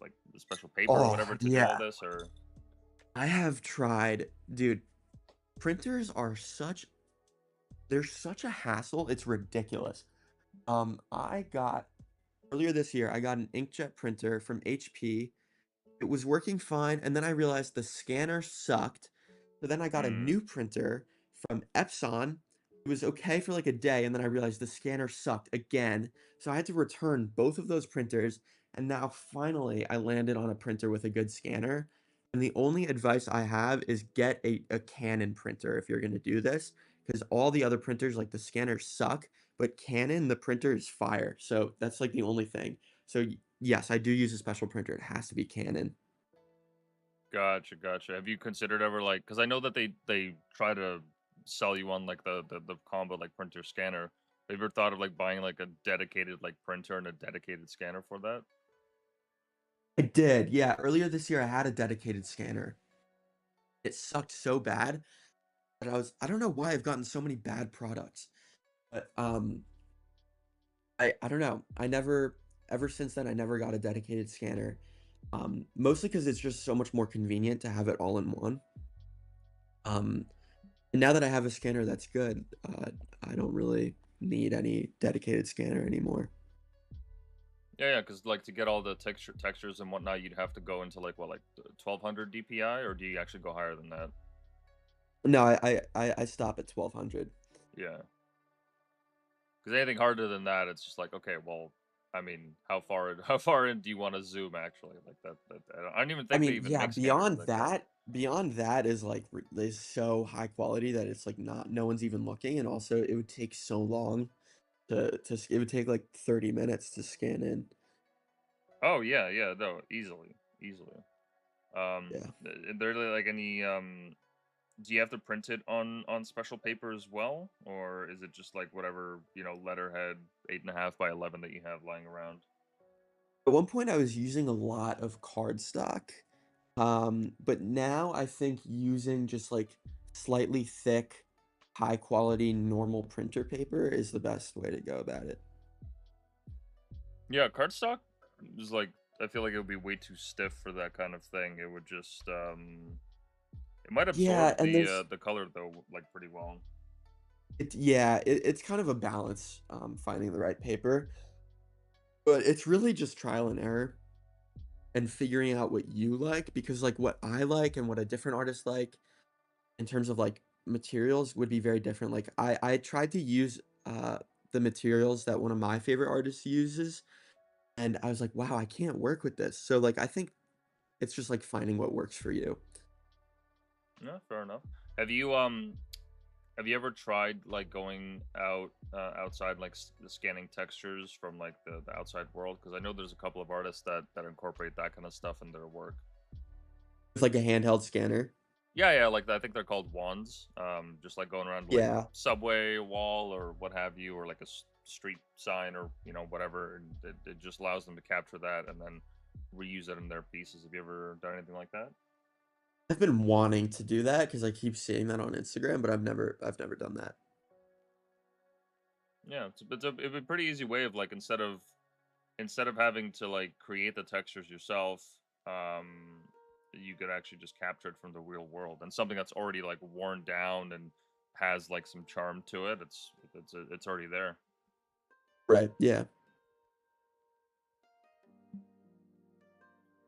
like special paper or Oh, whatever to do all yeah. this or I have tried, dude, printers are they're such a hassle. It's ridiculous. I got earlier this year, I got an inkjet printer from HP. It was working fine, and then I realized the scanner sucked. So then I got a mm, new printer from Epson. It was okay for like a day, and then I realized the scanner sucked again. So I had to return both of those printers, and now finally I landed on a printer with a good scanner. And the only advice I have is get a Canon printer if you're going to do this, because all the other printers, like the scanners, suck, but Canon, the printer is fire. So that's like the only thing. So yes, I do use a special printer. It has to be Canon. gotcha. Have you considered ever like because I know that they try to sell you on like the combo like printer scanner. Have you ever thought of like buying like a dedicated like printer and a dedicated scanner for that? I did, yeah. Earlier this year, I had a dedicated scanner. It sucked so bad that I don't know why I've gotten so many bad products, but I don't know. Ever since then, I never got a dedicated scanner. Mostly because it's just so much more convenient to have it all in one. Um, and now that I have a scanner that's good, I don't really need any dedicated scanner anymore. Yeah, because like to get all the textures and whatnot, you'd have to go into like what like 1200 DPI, or do you actually go higher than that? No, I stop at 1200. Yeah, because anything harder than that, it's just like okay, well, I mean, how far in do you want to zoom actually? Like I don't even I think they mean, even yeah, make scanners with that crap. beyond that is like is so high quality that it's like not no one's even looking, and also it would take so long it would take like 30 minutes to scan in. Oh yeah, no, easily. Yeah. There like any do you have to print it on special paper as well, or is it just like whatever letterhead 8.5 by 11 that you have lying around? At one point I was using a lot of cardstock. But now I think using just like slightly thick, high quality normal printer paper is the best way to go about it. Yeah, cardstock is like I feel like it would be way too stiff for that kind of thing. It would just it might Yeah, absorb and there's the color though like pretty well. it's kind of a balance finding the right paper, but it's really just trial and error and figuring out what you like because like what I like and what a different artist like in terms of like materials would be very different. Like I tried to use the materials that one of my favorite artists uses and I was like, wow, I can't work with this. So like I think it's just like finding what works for you. Yeah, fair enough. Have you ever tried like going outside like scanning textures from like the outside world? Because I know there's a couple of artists that incorporate that kind of stuff in their work. With like a handheld scanner. Yeah, like I think they're called wands. Just like going around like a Yeah. subway wall or what have you, or like a street sign or whatever, and it just allows them to capture that and then reuse it in their pieces. Have you ever done anything like that? I've been wanting to do that because I keep seeing that on Instagram, but I've never done that. Yeah, it'd be a pretty easy way of like instead of having to like create the textures yourself, um, you could actually just capture it from the real world and something that's already like worn down and has like some charm to it. It's already there. Right. Yeah.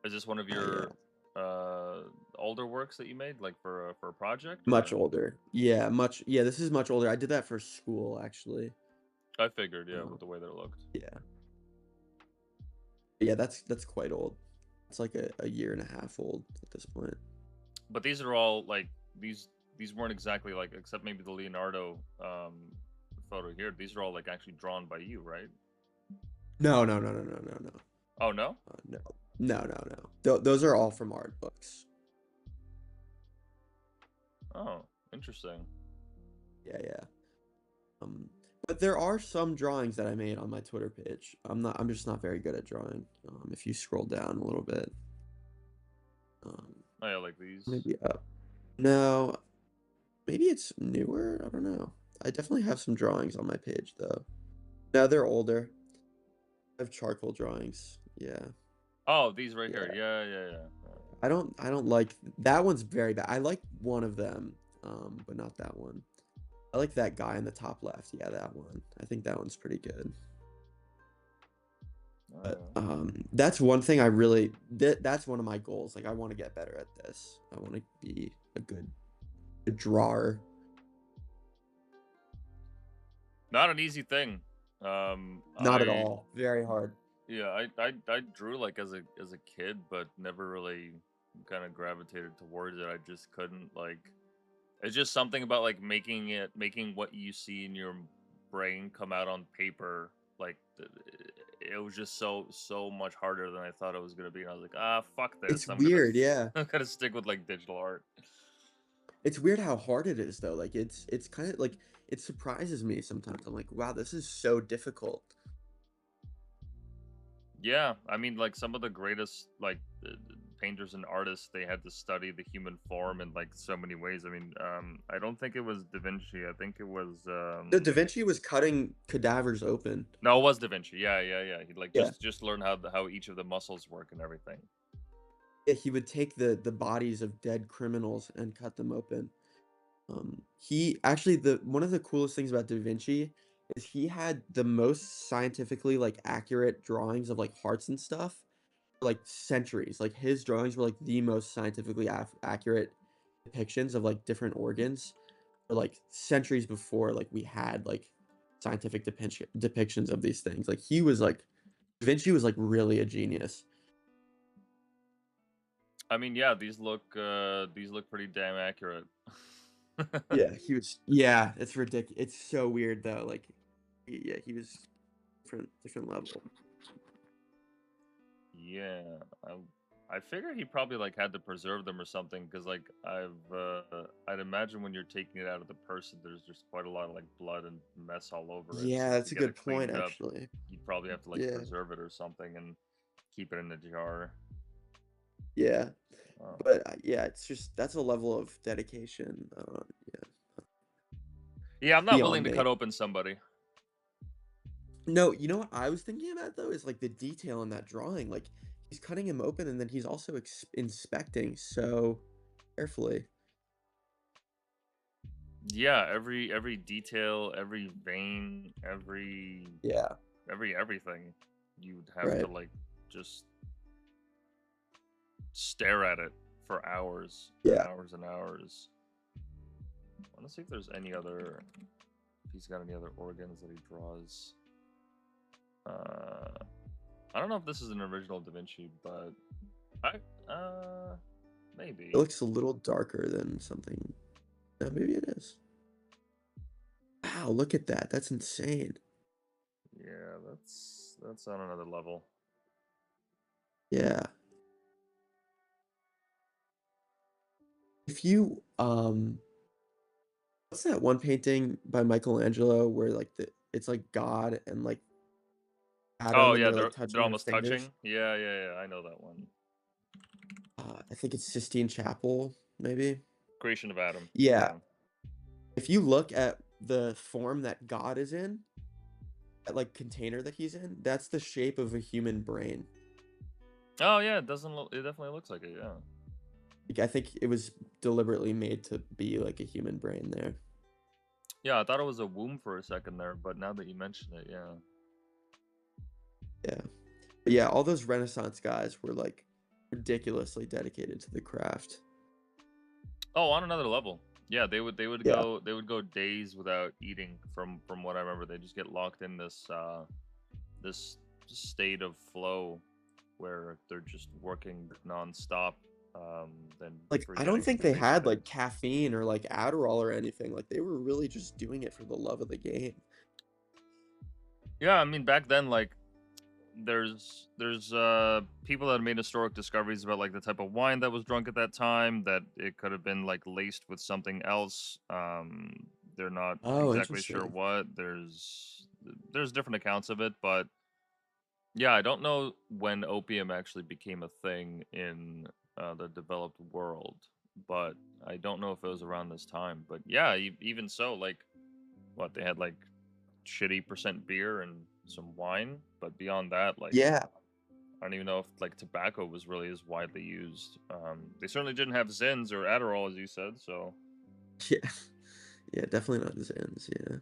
Is this one of Yeah. your uh older works that you made, like for a project Much or? older. Yeah. Much. Yeah. This is much older. I did that for school actually. I figured, yeah, Um, with the way that it looked. yeah. Yeah. That's quite old. It's like a year and a half old at this point. But these are all like these weren't exactly like, except maybe the Leonardo photo here. These are all like actually drawn by you, right? No. No. No. No. No. No. No. Oh no. No. No. No. No. Those are all from art books. Oh, interesting. Yeah. Yeah. Um, but there are some drawings that I made on my Twitter page. I'm just not very good at drawing. If you scroll down a little bit, um, Oh yeah, like these. maybe up. No, maybe it's newer. I don't know. I definitely have some drawings on my page though. No, they're older. I have charcoal drawings. Yeah, Oh, these right here. yeah. Yeah, yeah, yeah. I don't like that one's very bad. I like one of them, but not that one. I like that guy in the top left. Yeah, that one. I think that one's pretty good. But Oh, that's one thing I really that's one of my goals. Like I want to get better at this. I want to be a good drawer. not an easy thing. Not at I all. Very hard. yeah, I drew like as a kid, but never really kind of gravitated towards it. I just couldn't like. It's just something about like making what you see in your brain come out on paper. Like it was just so much harder than I thought it was gonna be. And I was like, ah, fuck It's this. weird, yeah. I'm gonna stick with like digital art. It's weird how hard it is though. Like it's kind of like it surprises me sometimes. I'm like, wow, this is so difficult. Yeah, I mean, like some of the greatest like painters and artists, they had to study the human form in like so many ways. I mean, I don't think it was Da Vinci. I think it was The Da Vinci was cutting cadavers open. no, it was Da Vinci. Yeah, yeah, yeah. He like Yeah. just learn how each of the muscles work and everything. Yeah, he would take the bodies of dead criminals and cut them open. He actually the one of the coolest things about Da Vinci is he had the most scientifically like accurate drawings of like hearts and stuff for like centuries. Like his drawings were like the most scientifically accurate depictions of like different organs for like centuries before like we had like scientific depictions of these things. Like he was like Da Vinci was like really a genius. I mean, yeah, these look pretty damn accurate. Yeah, he was. Yeah, it's ridiculous. It's so weird though. Like, yeah, he was different level. Yeah, I figure he probably like had to preserve them or something because like I'd imagine when you're taking it out of the person, there's just quite a lot of like blood and mess all over it. Yeah, So that's to a get it good point cleaned up, actually. you'd probably have to like Yeah, preserve it or something and keep it in a jar. yeah, Oh. but yeah, it's just that's a level of dedication. Yeah, Yeah, I'm not willing beyond to me. cut open somebody. No, you know what I was thinking about though is like the detail in that drawing. Like he's cutting him open and then he's also inspecting so carefully. Yeah, every detail, every vein, Yeah, everything, you'd have to right. like just stare at it for hours and Yeah. hours and hours. I want to see if there's any other, if he's got any other organs that he draws. Uh, I don't know if this is an original Da Vinci, but It maybe. looks a little darker than something. No, maybe it is. Wow, look at that. That's insane. Yeah, that's on another level. Yeah. If you what's that one painting by Michelangelo where like it's like God and like Oh Adam and yeah, they're like they're touching their almost fingers? touching. Yeah, yeah, yeah. I know that one. I think it's Sistine Chapel, maybe. Creation of Adam. Yeah. Yeah. If you look at the form that God is in, that like container that he's in, that's the shape of a human brain. Oh yeah, it doesn't look. It definitely looks like it. Yeah. Like, I think it was deliberately made to be like a human brain there. Yeah, I thought it was a womb for a second there, but now that you mention it, yeah. Yeah. But yeah, all those Renaissance guys were like ridiculously dedicated to the craft. Oh, on another level. Yeah, Yeah. they would go days without eating from what I remember. They just get locked in this state of flow where they're just working nonstop. Then Like, for I don't getting think something they basically had done. like caffeine or like Adderall or anything. Like, they were really just doing it for the love of the game. Yeah, I mean back then like there's people that made historic discoveries about like the type of wine that was drunk at that time, that it could have been like laced with something else. They're not Oh, exactly sure interesting. what. There's different accounts of it, but yeah, I don't know when opium actually became a thing in the developed world, but I don't know if it was around this time. But yeah, even so, like what they had like shitty percent beer and some wine, but beyond that, like Yeah. I don't even know if like tobacco was really as widely used. They certainly didn't have Zins or Adderall, as you said. So Yeah. Yeah, definitely not Zans, yeah.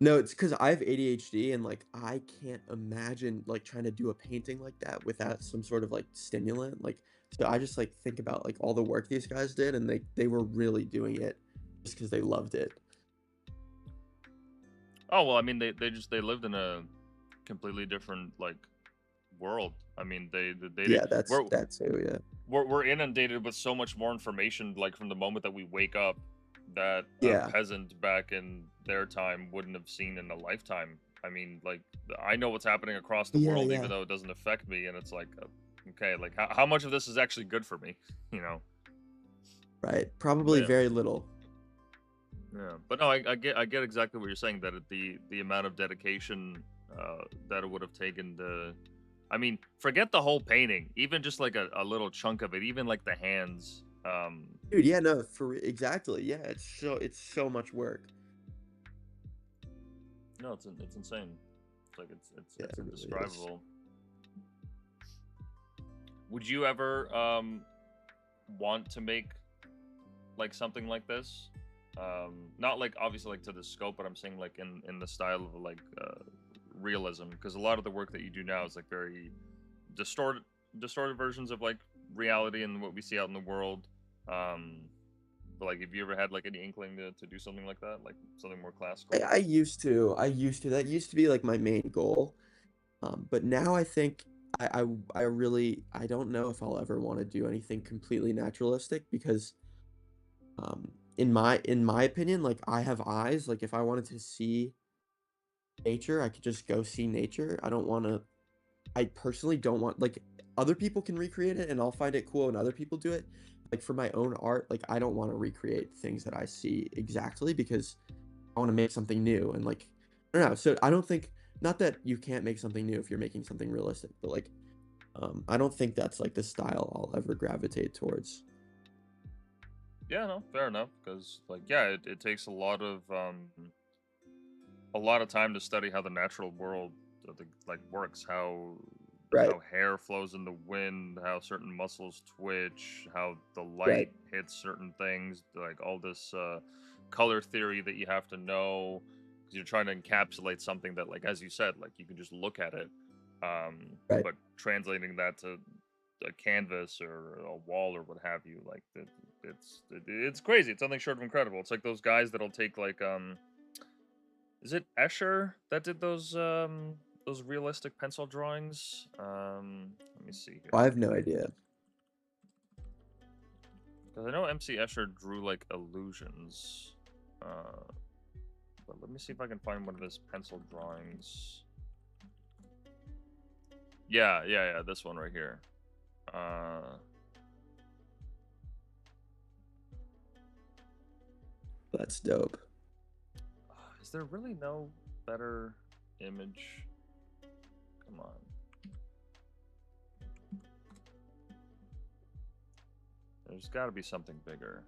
No, it's because I have ADHD and like I can't imagine like trying to do a painting like that without some sort of like stimulant. Like, so I just like think about like all the work these guys did, and they were really doing it just because they loved it. oh well, I mean they lived in a completely different like world. I mean they did Yeah, that's we're that too. Yeah. we're inundated with so much more information like from the moment that we wake up that a Yeah. peasant back in their time wouldn't have seen in a lifetime. I mean, like I know what's happening across the Yeah. world even Yeah. though it doesn't affect me, and it's like okay, like how much of this is actually good for me, you know? Right. But Probably yeah. very little. Yeah, but no, I get exactly what you're saying. That the amount of dedication that it would have taken to, I mean, forget the whole painting, even just like a little chunk of it, even like the hands. Dude, yeah, no, exactly. Yeah, it's so much work. No, it's insane. It's like Yeah, it's it really is. indescribable. Would you ever want to make like something like this? Not like obviously like to the scope, but I'm saying like in the style of like realism, because a lot of the work that you do now is like very distorted distorted versions of like reality and what we see out in the world. Um, but like, have you ever had like any inkling to do something like that, like something more classical? I used to. That used to be like my main goal. But now I think I really I don't know if I'll ever want to do anything completely naturalistic because in my opinion, like I have eyes. Like if I wanted to see nature, I could just go see nature. I don't want to. I personally don't want like other people can recreate it and I'll find it cool and other people do it. Like for my own art, like I don't want to recreate things that I see exactly because I want to make something new and like I don't know. So I don't think not that you can't make something new if you're making something realistic, but like I don't think that's like the style I'll ever gravitate towards. Yeah, no, fair enough. Because like, yeah, it takes a lot of time to study how the natural world like works, Right, how hair flows in the wind, how certain muscles twitch, how the right. light hits certain things, like all this color theory that you have to know because you're trying to encapsulate something that, like as you said, like you can just look at it, Right. but translating that to a canvas or a wall or what have you, like it's crazy. It's something short of incredible. It's like those guys that'll take like is it Escher that did those realistic pencil drawings? Let me see I here. have no idea. Because I know MC Escher drew like illusions. Uh, but let me see if I can find one of his pencil drawings. Yeah, this one right here. Uh, That's dope. is there really no better image? Come on. There's got to be something bigger.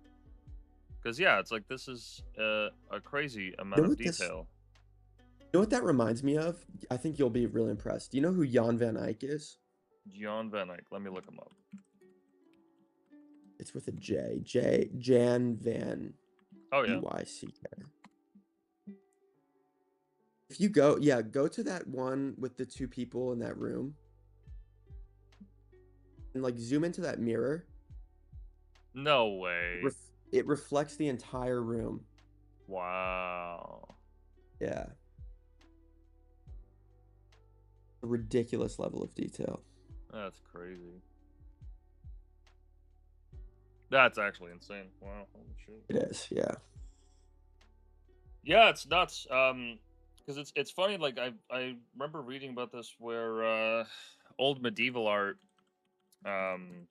Because yeah, it's like this is a crazy You amount know of what this detail. You know what that reminds me of? I think you'll be really impressed. Do you know who Jan van Eyck is? John Van Eyck. Let me look him up. It's with a J. Jan Van Oh yeah. Eyck. If you go, yeah, go to that one with the two people in that room and like zoom into that mirror. No way. It reflects the entire room. Wow. Yeah. A ridiculous level of detail. That's crazy. That's actually insane. Wow. Holy shit. It is, yeah. Yeah, it's nuts. Because it's funny. Like I remember reading about this where old medieval art, um,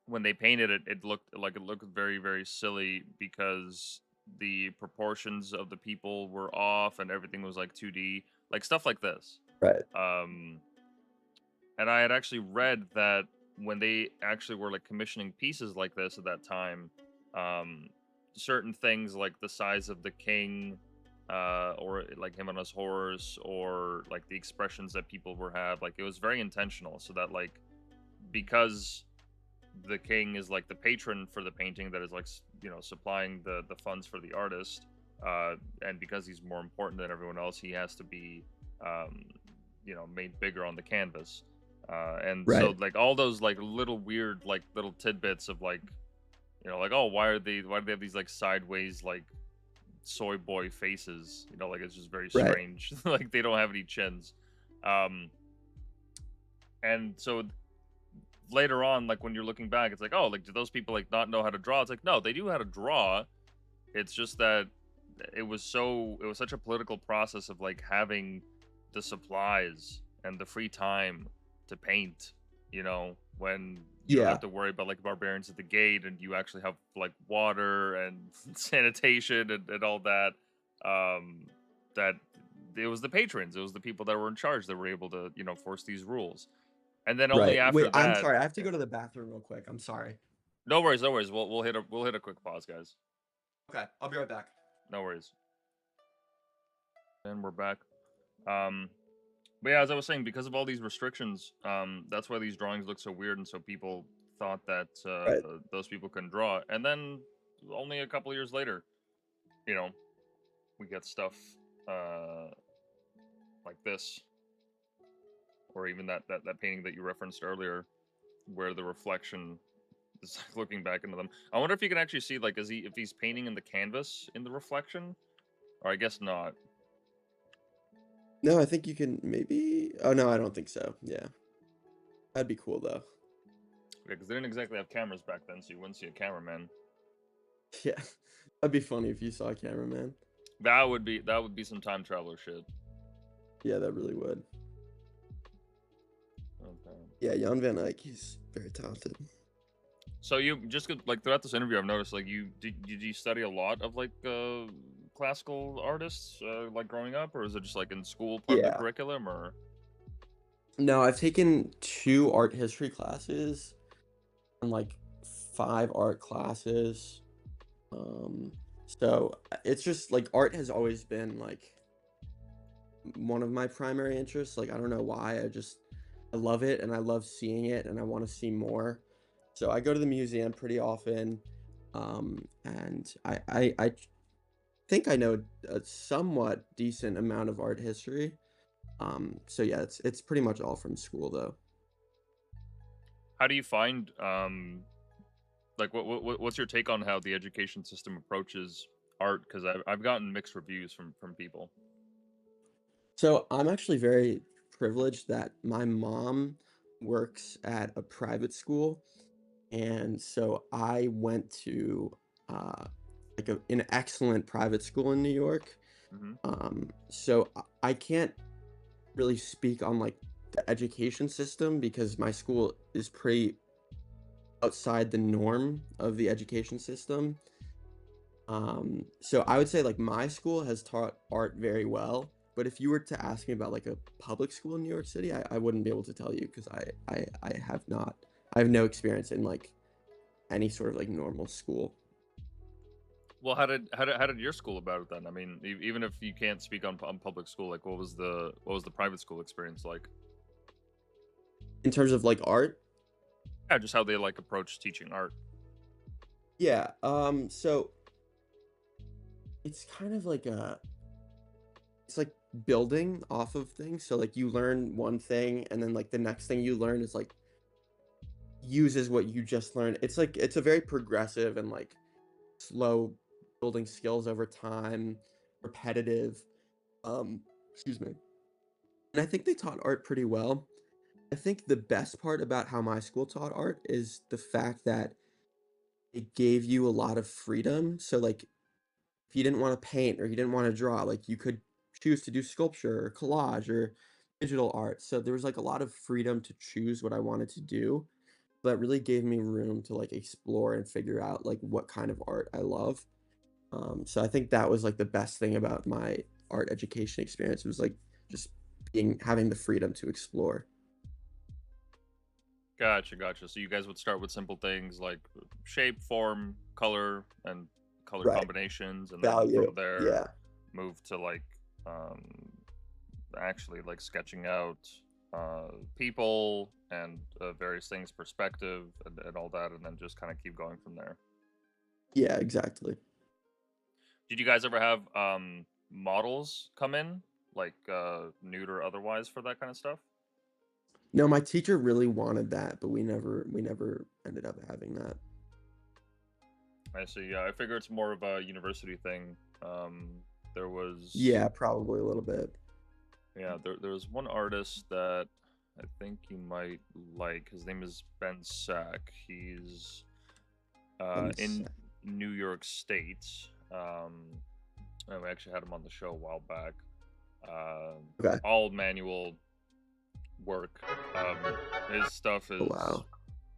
when they painted it, it looked very very silly because the proportions of the people were off and everything was like 2D, like stuff like this. Right. Um, and I had actually read that when they actually were like commissioning pieces like this at that time, um, certain things like the size of the king, or like him on his horse, or like the expressions that people were have, like it was very intentional, so that like because the king is like the patron for the painting that is like supplying the funds for the artist, and because he's more important than everyone else, he has to be um, made bigger on the canvas, and so Right. like all those like little weird like little tidbits of like like, oh, why do they have these like sideways like soy boy faces, like it's just very Right. strange. Like they don't have any chins, um and so later on, like when you're looking back, it's like, oh, like do those people like not know how to draw? It's like, no, they do how to draw. It's just that it was such a political process of like having the supplies and the free time to paint, when you don't have Yeah. to worry about like barbarians at the gate, and you actually have like water and sanitation and all that. That it was the patrons, it was the people that were in charge that were able to, force these rules. And then only Right. after Wait, I'm that, sorry. I have to yeah. go to the bathroom real quick. I'm sorry. No worries, no worries. We'll hit a quick pause, guys. Okay, I'll be right back. No worries. And we're back. Um, but yeah, as I was saying, because of all these restrictions, that's why these drawings look so weird, and so people thought that Right. those people couldn't draw. And then only a couple of years later, you know, we get stuff uh, like this, or even that painting that you referenced earlier, where the reflection is like looking back into them. I wonder if you can actually see, like, if he's painting in the canvas in the reflection, or I guess not. No, I think you can maybe. Oh no, I don't think so. Yeah, that'd be cool though. Because they didn't exactly have cameras back then, so you wouldn't see a cameraman. Yeah, that'd be funny if you saw a cameraman. That would be some time traveler shit. Yeah, that really would. Okay. Yeah, Jan van Eyck, he's very talented. So you just like throughout this interview, I've noticed like did you study a lot of like classical artists like growing up, or is it just like in school part of the Yeah. curriculum, or? No, I've taken 2 art history classes and like 5 art classes. Um, so it's just like art has always been like one of my primary interests. Like I don't know why, I love it and I love seeing it and I want to see more. So I go to the museum pretty often, and I think I know a somewhat decent amount of art history. So yeah, it's pretty much all from school though. How do you find like what's your take on how the education system approaches art? Because I've gotten mixed reviews from people. So I'm actually very privileged that my mom works at a private school, and so I went to uh, like an excellent private school in New York. Hmm. So I can't really speak on like the education system because my school is pretty outside the norm of the education system. So I would say like my school has taught art very well, but if you were to ask me about like a public school in New York City, I wouldn't be able to tell you because I have not, I have no experience in like any sort of like normal school. Well, how did your school about it then? I mean, even if you can't speak on public school, like what was the private school experience like? In terms of like art. Yeah, just how they like approach teaching art. Yeah, so it's kind of like it's like building off of things. So like you learn one thing and then like the next thing you learn is like uses what you just learned. It's like it's a very progressive and like slow building skills over time, repetitive. Excuse me. And I think they taught art pretty well. I think the best part about how my school taught art is the fact that it gave you a lot of freedom. So like if you didn't want to paint or you didn't want to draw, like you could choose to do sculpture or collage or digital art. So there was like a lot of freedom to choose what I wanted to do. That really gave me room to like explore and figure out like what kind of art I love. So I think that was like the best thing about my art education experience was like just being having the freedom to explore. Gotcha, gotcha. So you guys would start with simple things like shape, form, color, and color Right. combinations, and then Value. from there Yeah. move to like um, actually like sketching out people and various things, perspective, and all that, and then just kind of keep going from there. Yeah, exactly. Did you guys ever have models come in, like nude or otherwise, for that kind of stuff? No, my teacher really wanted that, but we never ended up having that. I see. Yeah, I figure it's more of a university thing. Um, there was, Yeah, probably a little bit. yeah, there was one artist that I think you might like. His name is Ben Sack. He's And in New York State. And we actually had him on the show a while back. Uh, okay. all manual work. His stuff Oh, is wow.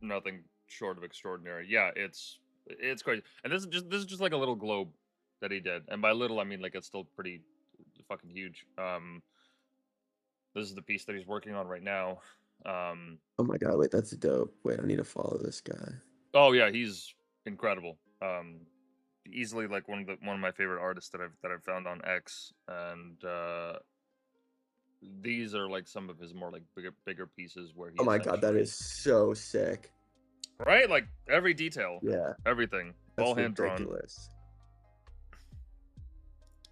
nothing short of extraordinary. Yeah, it's crazy. And this is just like a little globe that he did, and by little I mean like it's still pretty fucking huge. This is the piece that he's working on right now. Um, Oh my god, wait, that's dope. Wait, I need to follow this guy. oh yeah, he's incredible. Easily like one of my favorite artists that I've found on X, and these are like some of his more like bigger pieces where he Oh my god, that essentially, is so sick. right, like every detail, Yeah, everything, all that's hand drawn. ridiculous.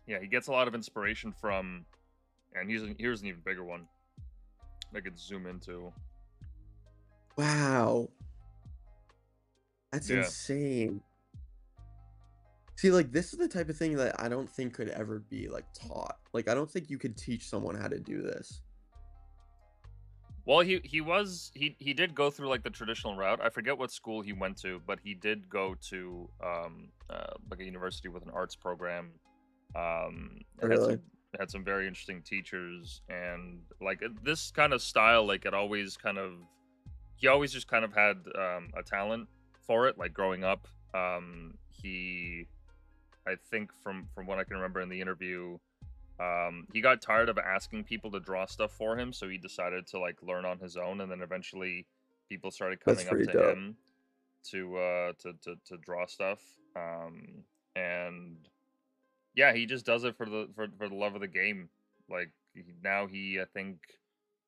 Yeah, he gets a lot of inspiration from, and here's an even bigger one. I could zoom into. Wow, that's Yeah. insane. See, like this is the type of thing that I don't think could ever be like taught. Like I don't think you could teach someone how to do this. Well, he did go through like the traditional route. I forget what school he went to, but he did go to like a university with an arts program. Oh, Had really? some very interesting teachers, and like this kind of style, like it always kind of he always just kind of had a talent for it. Like growing up, he I think from what I can remember in the interview, he got tired of asking people to draw stuff for him, so he decided to like learn on his own, and then eventually people started That's coming up pretty to dope. him to draw stuff. And yeah, he just does it for the love of the game. Like now I think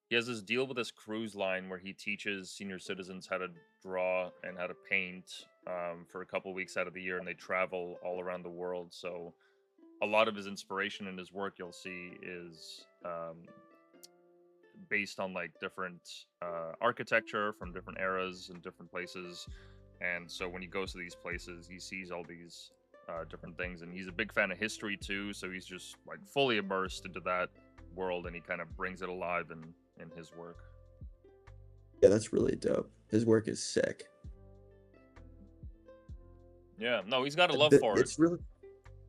he has this deal with this cruise line where he teaches senior citizens how to draw and how to paint for a couple weeks out of the year, and they travel all around the world. So a lot of his inspiration in his work, you'll see, is based on like different architecture from different eras and different places. And so when he goes to these places, he sees all these different things, and he's a big fan of history too. So he's just like fully immersed into that world, and he kind of brings it alive in his work. Yeah, that's really dope. His work is sick. Yeah, no, he's got a love for it. It's really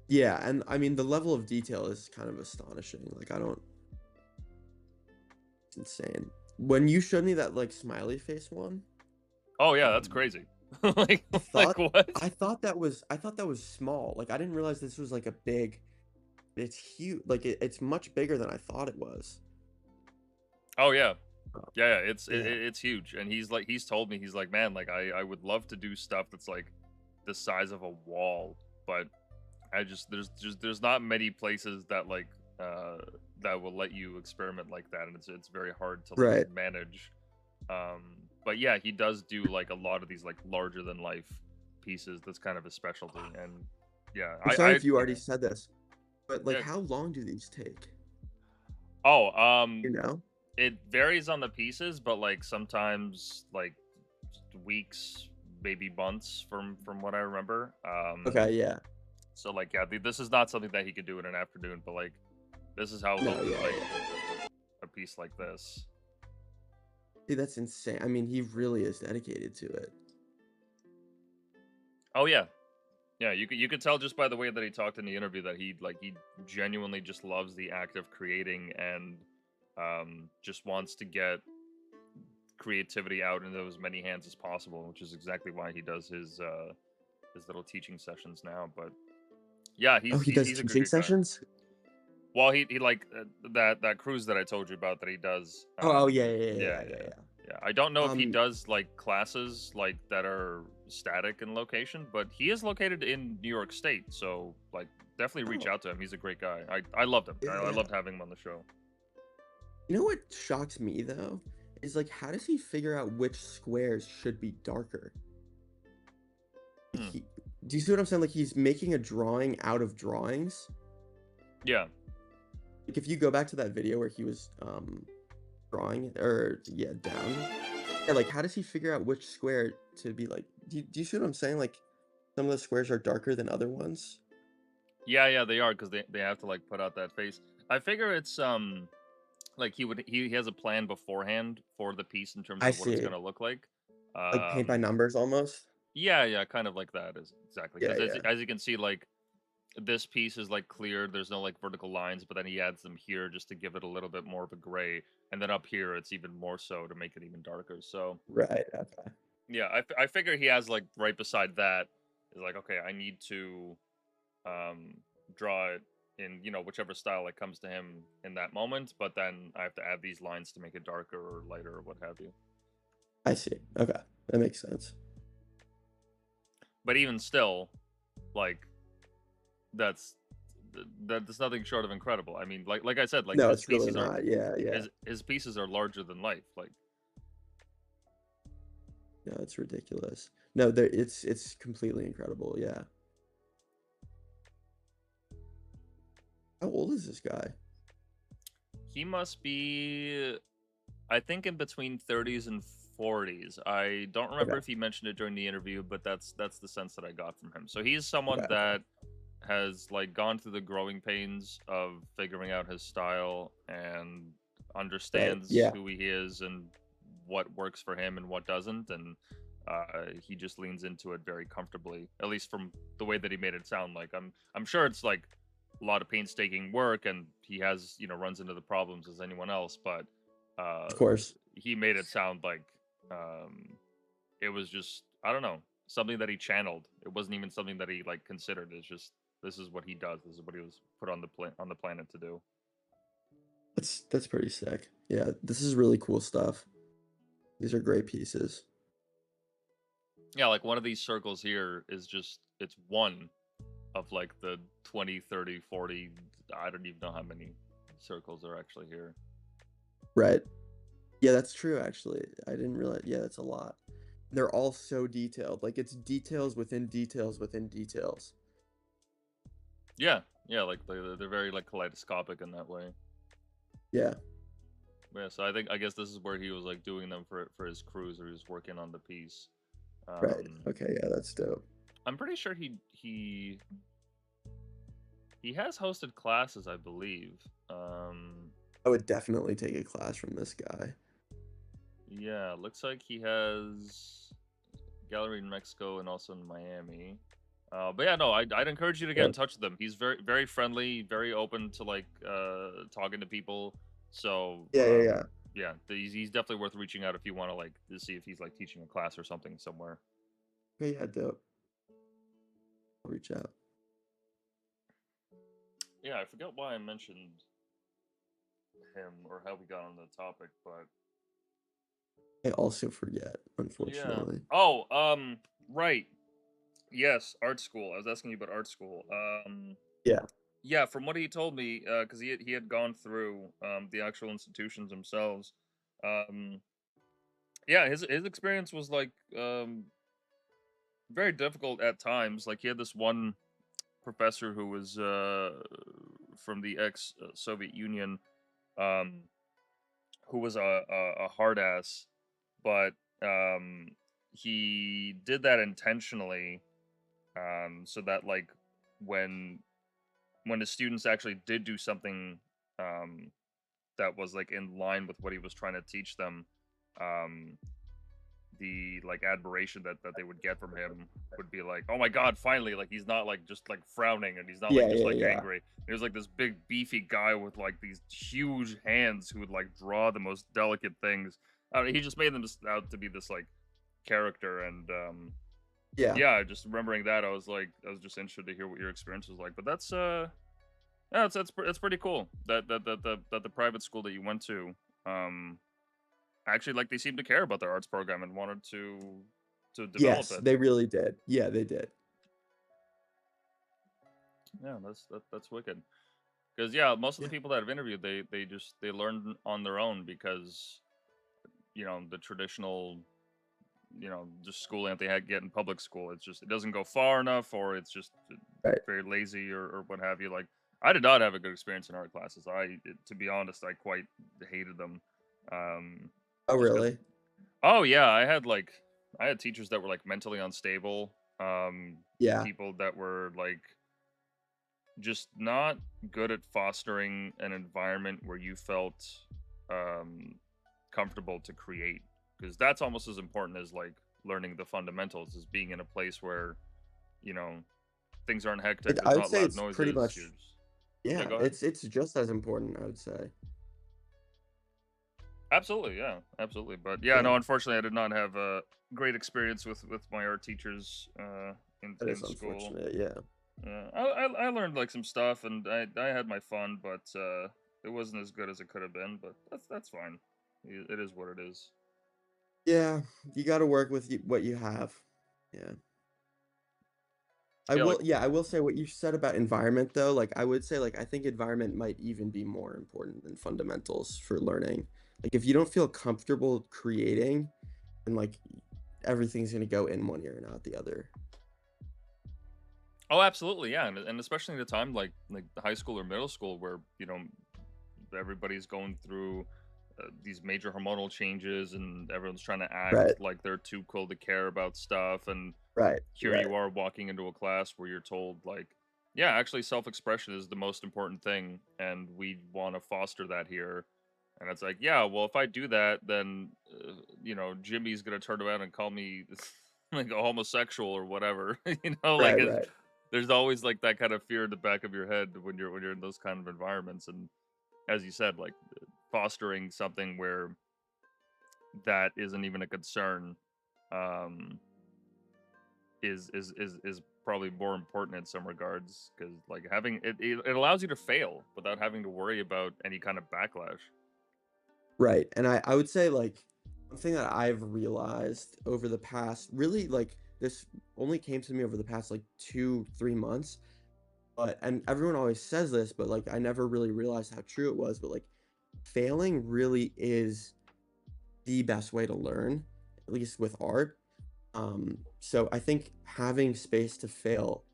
yeah, and I mean the level of detail is kind of astonishing. Like I don't it's insane. When you showed me that like smiley face one, Oh yeah, that's um crazy. like I like thought what? I thought that was small. Like I didn't realize this was like a big it's huge. Like it's much bigger than I thought it was. Oh yeah, Uh, yeah, yeah. it's huge, and he's told me, he's like, man, like I would love to do stuff that's like the size of a wall, but I just there's not many places that like uh that will let you experiment like that, and it's very hard to like Right. manage. But yeah, he does do like a lot of these like larger than life pieces. That's kind of a specialty, and yeah, I'm I sorry I if you already said this, but like yeah. how long do these take? Oh, You know? it varies on the pieces, but like sometimes like weeks, maybe months from what I remember. Okay, yeah. So like yeah, this is not something that he could do in an afternoon, but like this is how he'll No, do yeah, like yeah. a piece like this. Dude, that's insane. I mean, he really is dedicated to it. Oh yeah, yeah. You could tell just by the way that he talked in the interview that he genuinely just loves the act of creating and just wants to get creativity out into as many hands as possible, which is exactly why he does his little teaching sessions now. But yeah, Oh, he does he's a teaching good guy. sessions? Well, he like that cruise that I told you about that he does. Oh, yeah, yeah, yeah, Yeah, yeah, yeah, yeah, yeah. yeah. I don't know if he Um, does like classes like that are static in location, but he is located in New York State, so like definitely reach oh, out to him. He's a great guy. I loved him. yeah, I yeah. loved having him on the show. You know what shocks me though? Is like how does he figure out which squares should be darker? Hmm. He, do you see what I'm saying? Like he's making a drawing out of drawings. Yeah, Like if you go back to that video where he was drawing or yeah, down. Yeah, like how does he figure out which square to be like do you see what I'm saying? Like some of the squares are darker than other ones. yeah, yeah. They are because they have to like put out that face. I figure it's like he has a plan beforehand for the piece in terms I of what it's see. gonna look like. Like paint by numbers almost. Yeah, yeah, kind of like that is exactly Yeah, because yeah. as you can see, like this piece is like cleared. There's no like vertical lines, but then he adds them here just to give it a little bit more of a gray, and then up here it's even more so to make it even darker. So Right. Okay. yeah, I figure he has like right beside that is like okay, I need to um draw it in whichever style that comes to him in that moment, but then I have to add these lines to make it darker or lighter or what have you. I see. Okay. That makes sense. But even still, like that's that's nothing short of incredible. I mean, like I said, like No, his it's really pieces are not. Yeah, yeah. his pieces are larger than life. Like No, it's ridiculous. No, there it's completely incredible. Yeah. How old is this guy? he must be, I think, in between 30s and 40s. I don't remember Okay. if he mentioned it during the interview, but that's the sense that I got from him. So he's someone Okay. Okay. that has like gone through the growing pains of figuring out his style and Right. understands Yeah. who he is and what works for him and what doesn't, and he just leans into it very comfortably, at least from the way that he made it sound. Like I'm sure it's like a lot of painstaking work, and he has runs into the problems as anyone else, but uh Of course. he made it sound like um it was just, I don't know, something that he channeled. It wasn't even something that he like considered. It's just this is what he does. This is what he was put on the planet to do. That's pretty sick. Yeah, this is really cool stuff. These are great pieces. Yeah, like one of these circles here is just, it's one of like the 20, 30, 40. I don't even know how many circles are actually here. Right. Yeah, that's true actually. I didn't realize. Yeah, that's a lot. They're all so detailed. Like it's details within details within details. Yeah, yeah, like they're very like kaleidoscopic in that way. Yeah. Yeah, so I guess this is where he was like doing them for his cruise, or he was working on the piece. Right. Um, Okay, yeah, that's dope. I'm pretty sure he has hosted classes, I believe. I would definitely take a class from this guy. Yeah, looks like he has gallery in Mexico and also in Miami. But yeah, no, I'd encourage you to get in Yep. touch with him. He's very very friendly, very open to like talking to people. So Yeah, yeah, yeah. yeah, he's definitely worth reaching out if you want to like to see if he's like teaching a class or something somewhere. Okay, yeah, dope. I'll reach out. Yeah, I forgot why I mentioned him or how we got on the topic, but I also forget, yeah. unfortunately. Oh, right. Yes, art school. I was asking you about art school. Yeah. Yeah, from what he told me, because he had gone through the actual institutions themselves. Um, yeah, his experience was like very difficult at times. Like he had this one professor who was from the ex Soviet Union, um, who was a hard ass, but um, he did that intentionally, so that like when the students actually did do something um, that was like in line with what he was trying to teach them, um, the like admiration that they would get from him would be like, oh my god, finally, like he's not like just like frowning, and he's not like Yeah, just yeah, like yeah. angry. He was like this big beefy guy with like these huge hands who would like draw the most delicate things. He just made them just out to be this like character, and Yeah. yeah, just remembering that, I was just interested to hear what your experience was like. But that's yeah, that's pretty cool that the private school that you went to, um, actually, like, they seemed to care about their arts program and wanted to develop Yes, it. they really did. Yeah, they did. Yeah, that's wicked. Because yeah, most of the Yeah. people that I've interviewed, they just they learned on their own because the traditional just schooling that they had get in public school, it's just it doesn't go far enough, or it's just Right. very lazy, or what have you. Like I did not have a good experience in art classes. To be honest, I quite hated them. Um, Oh, just because really? Oh yeah, I had teachers that were like mentally unstable, Yeah. people that were like just not good at fostering an environment where you felt um comfortable to create, because that's almost as important as like learning the fundamentals, is being in a place where, you know, things aren't hectic, I there's would not say loud it's pretty noises, you're much just Yeah, yeah, go ahead. it's just as important, I would say. Absolutely, yeah, absolutely. But yeah, Yeah, no, unfortunately I did not have a great experience with my art teachers that is in school. unfortunate, yeah. Yeah, I learned like some stuff, and I had my fun, but it wasn't as good as it could have been. But that's fine. It is what it is. Yeah, you gotta work with what you have. Yeah. Yeah, like I will say what you said about environment though, like I would say like I think environment might even be more important than fundamentals for learning. Like if you don't feel comfortable creating, then like everything's gonna go in one ear and out the other. oh, absolutely, yeah, and especially in a time like the high school or middle school where everybody's going through these major hormonal changes, and everyone's trying to act Right, like they're too cool to care about stuff, and right, here right, you are walking into a class where you're told like, yeah, actually self-expression is the most important thing, and we want to foster that here. And it's like, yeah, well, if I do that, then Jimmy's gonna turn around and call me like a homosexual or whatever. Like right, right. there's always like that kind of fear in the back of your head when you're in those kind of environments. And as you said, like fostering something where that isn't even a concern, um, is probably more important in some regards, because like having it allows you to fail without having to worry about any kind of backlash. Right, and I would say, like, one thing that I've realized over the past really, like, this only came to me over the past, like, 2, 3 months, but and everyone always says this, but, like, I never really realized how true it was, but, like, failing really is the best way to learn, at least with art. So I think having space to fail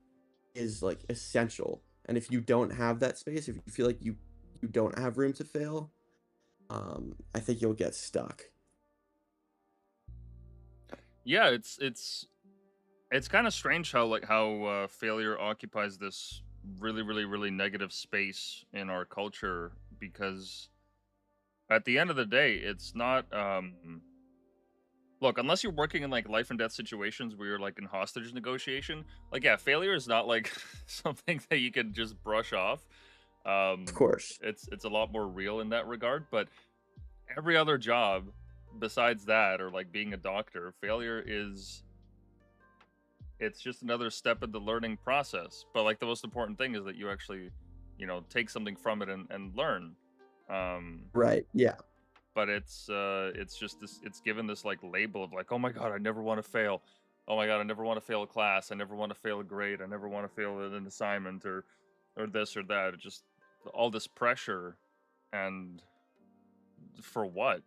is, like, essential, and if you don't have that space, if you feel like you don't have room to fail, I think you'll get stuck. Yeah, it's kind of strange how failure occupies this really negative space in our culture, because at the end of the day, it's not look, unless you're working in like life and death situations where you're like in hostage negotiation, like yeah, failure is not like something that you can just brush off. Of um course. it's a lot more real in that regard. But every other job besides that, or like being a doctor, failure is, it's just another step in the learning process. But like the most important thing is that you actually, take something from it and learn. Um, Right, yeah. but it's just this, it's given this like label of like, oh my god, I never want to fail. oh my god, I never want to fail a class, I never want to fail a grade, I never want to fail an assignment or this or that. It just all this pressure, and for what?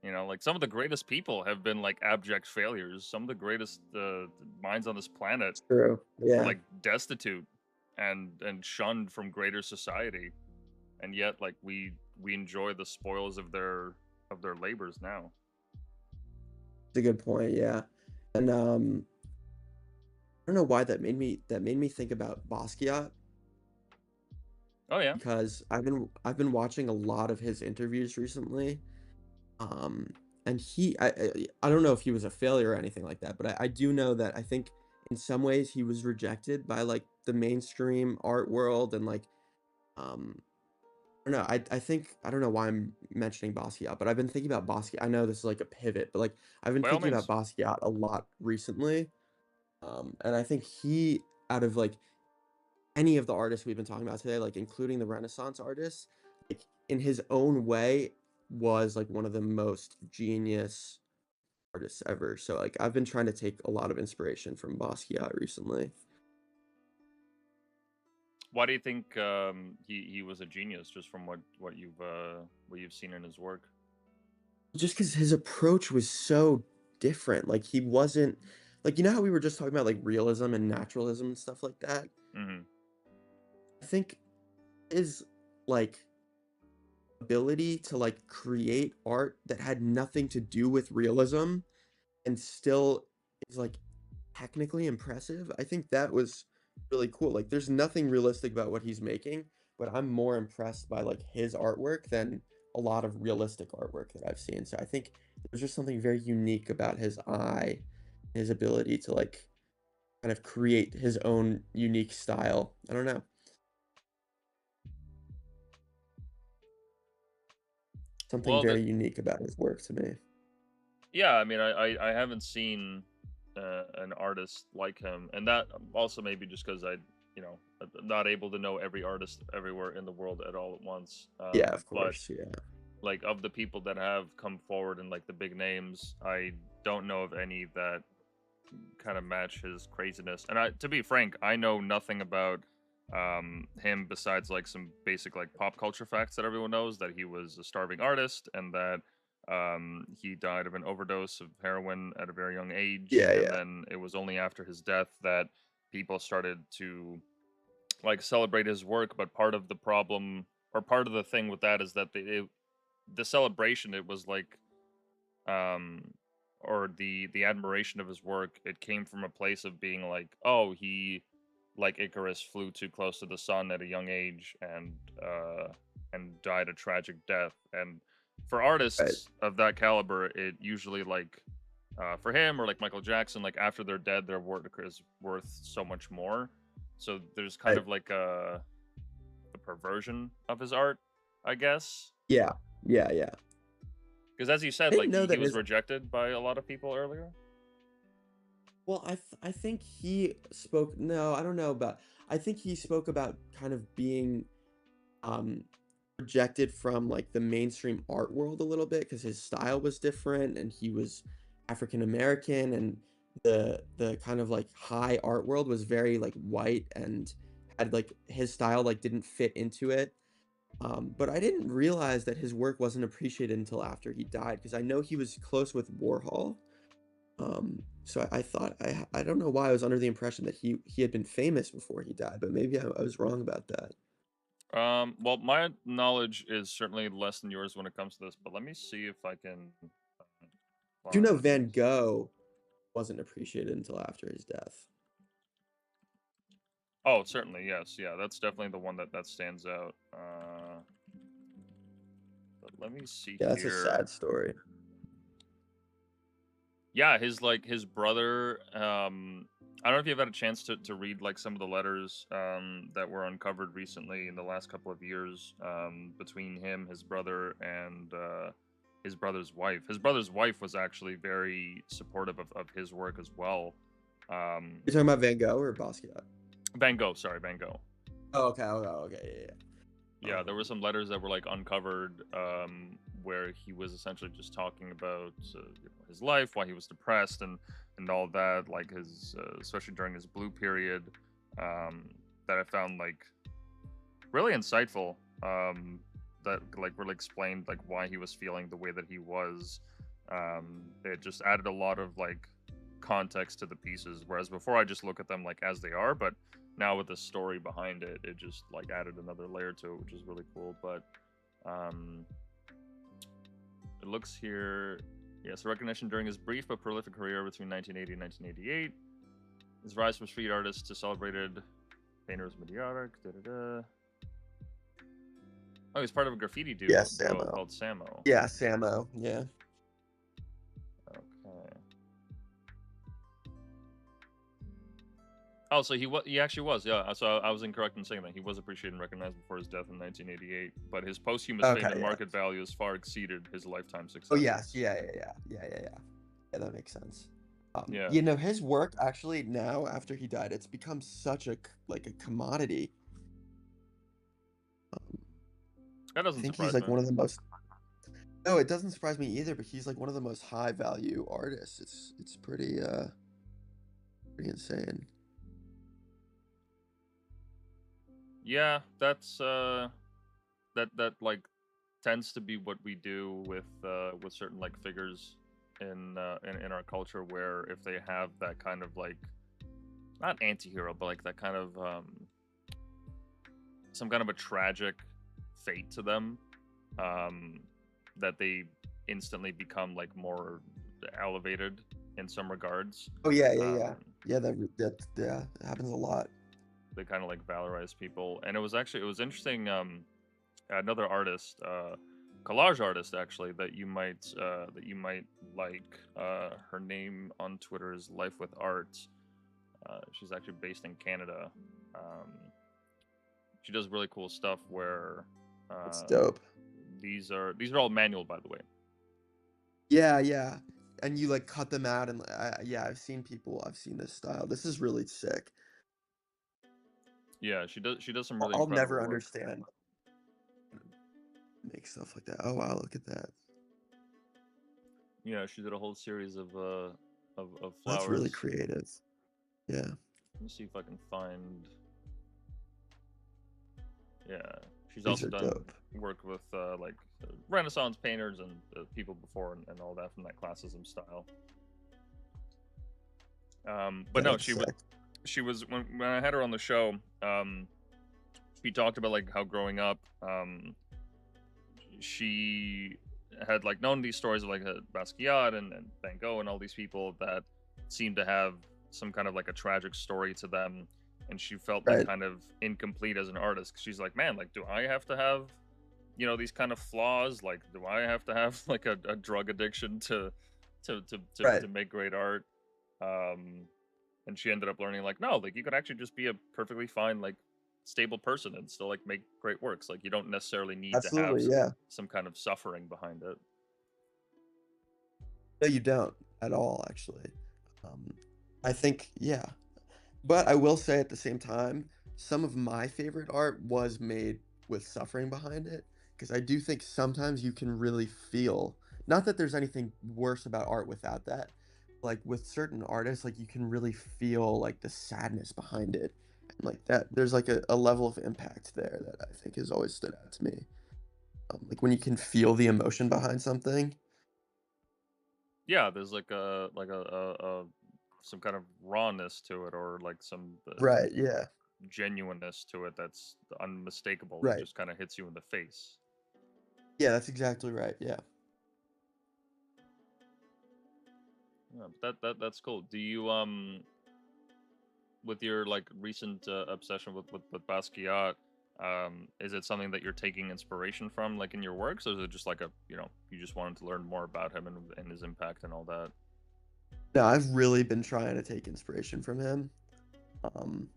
You know, like some of the greatest people have been like abject failures. Some of the greatest minds on this planet True. were Yeah. like destitute and shunned from greater society, and yet like we enjoy the spoils of their labors now. It's a good point, yeah. And, I don't know why that made me think about Basquiat Oh yeah. because I've been watching a lot of his interviews recently. Um, and I don't know if he was a failure or anything like that, but I do know that I think in some ways he was rejected by like the mainstream art world and like um I don't know. I think I don't know why I'm mentioning Basquiat, but I've been thinking about Basquiat. I know this is like a pivot, but like I've been By all thinking about means. Basquiat a lot recently. And I think he out of like any of the artists we've been talking about today, like including the Renaissance artists, like in his own way was like one of the most genius artists ever. So like I've been trying to take a lot of inspiration from Basquiat recently. Why do you think he was a genius? Just from what you've seen in his work. Just because his approach was so different. Like he wasn't like you know how we were just talking about like realism and naturalism and stuff like that? Hmm. I think his like ability to like create art that had nothing to do with realism and still is like technically impressive. I think that was really cool. Like there's nothing realistic about what he's making, but I'm more impressed by like his artwork than a lot of realistic artwork that I've seen. So I think there's just something very unique about his eye, his ability to like kind of create his own unique style. I don't know. Something Well, that very unique about his work to me. yeah, I mean, I haven't seen an artist like him, and that also maybe just because I'm not able to know every artist everywhere in the world at all at once. Yeah, of But course. Yeah. like of the people that have come forward and like the big names, I don't know of any that kind of match his craziness. And to be frank, I know nothing about him besides like some basic like pop culture facts that everyone knows, that he was a starving artist and that he died of an overdose of heroin at a very young age, Yeah, and yeah. then it was only after his death that people started to like celebrate his work. But part of the problem, or part of the thing with that, is that the celebration, it was like um or the admiration of his work, it came from a place of being like, oh, he, like Icarus, flew too close to the sun at a young age and died a tragic death. And for Right. artists of that caliber, it usually like for him or like Michael Jackson, like after they're dead, their work is worth so much more. So there's kind Right. of like a perversion of his art, I guess. Yeah. Yeah, yeah. Because as you said, I didn't like know he that was his rejected by a lot of people earlier. well, I think he spoke no, I don't know about I think he spoke about kind of being um rejected from like the mainstream art world a little bit because his style was different and he was African American and the kind of like high art world was very like white and had like his style like didn't fit into it. But I didn't realize that his work wasn't appreciated until after he died because I know he was close with Warhol. So I thought I don't know why I was under the impression that he had been famous before he died, but maybe I was wrong about that. Well, my knowledge is certainly less than yours when it comes to this, but let me see if I can Do you know find. Van Gogh wasn't appreciated until after his death? Oh, certainly, yes, yeah, that's definitely the one that stands out. But let me see Yeah, that's a here. sad story. Yeah, his brother. I don't know if you've had a chance to read like some of the letters that were uncovered recently in the last couple of years between him, his brother, and his brother's wife. His brother's wife was actually very supportive of his work as well. Um, You're talking about Van Gogh or Basquiat? Van Gogh, sorry, Van Gogh. Oh, okay, okay, okay, yeah, yeah. Yeah, there were some letters that were like uncovered where he was essentially just talking about his life, why he was depressed, and and all that, like his especially during his blue period, that I found like really insightful. That like really explained like why he was feeling the way that he was. It just added a lot of like context to the pieces, whereas before I just look at them like as they are, but now with the story behind it, it just like added another layer to it, which is really cool. But um, it looks here, yes, recognition during his brief but prolific career between 1980 and 1988. His rise from street artist to celebrated painter was meteoric. Oh, he's part of a graffiti Yeah, duo Samo. called Samo. Yeah, Samo. Yeah. Okay. Oh, so he actually was, yeah. So I was incorrect in saying that he was appreciated and recognized before his death in 1988, but his posthumous fame Okay. and Yeah. market value has far exceeded his lifetime Oh successes. yes. Yeah. Yeah, that makes sense. Yeah, You know, his work actually now after he died, it's become such a like a commodity. Um, that I doesn't think he's surprise like me. one of the most. No, it doesn't surprise me either. But he's like one of the most high value artists. It's pretty insane. Yeah, that's that like tends to be what we do with certain like figures in our culture, where if they have that kind of like not anti-hero, but like that kind of some kind of a tragic fate to them, um, that they instantly become like more elevated in some regards. Oh yeah, Um, yeah. That happens a lot. they kind of like valorize people, and it was interesting. Another artist, collage artist actually, that you might like. Her name on Twitter is Life with Art. She's actually based in Canada. Um, she does really cool stuff where It's uh, dope. these are all manual, by the way. Yeah, yeah. And you like cut them out and yeah, I've seen this style. This is really sick. Yeah, she does some really I'll incredible never work. understand make stuff like that. Oh wow, look at that. Yeah, she did a whole series of That's really flowers. creative. Yeah, Let me see if I can find. Yeah, she's these also are done dope. work with like Renaissance painters and people before and all that from that classicism style. But Yeah, no, that's sick. she was when I had her on the show. She talked about like how growing up, she had like known these stories of like Basquiat and Van Gogh and all these people that seemed to have some kind of like a tragic story to them, and she felt like Right. kind of incomplete as an artist. 'Cause she's like, man, like, do I have to have these kind of flaws? Like, do I have to have like a drug addiction Right. to make great art? Um, and she ended up learning like, no, like you could actually just be a perfectly fine like stable person and still like make great works. Like you don't necessarily need to have Absolutely, yeah. some kind of suffering behind it. No, you don't at all, actually. Um, I think, yeah. But I will say at the same time, some of my favorite art was made with suffering behind it, because I do think sometimes you can really feel, not that there's anything worse about art without that, like with certain artists, like you can really feel like the sadness behind it. And like that, there's like a level of impact there that I think has always stood out to me. Like when you can feel the emotion behind something. Yeah, there's like a some kind of rawness to it, or like some Right, yeah. genuineness to it that's unmistakable. It Right. just kind of hits you in the face. Yeah, that's exactly right. Yeah. Yeah, but that's cool. Do you with your like recent obsession with Basquiat, is it something that you're taking inspiration from, like in your works, or is it just like a you just wanted to learn more about him and his impact and all that? No, I've really been trying to take inspiration from him. Um,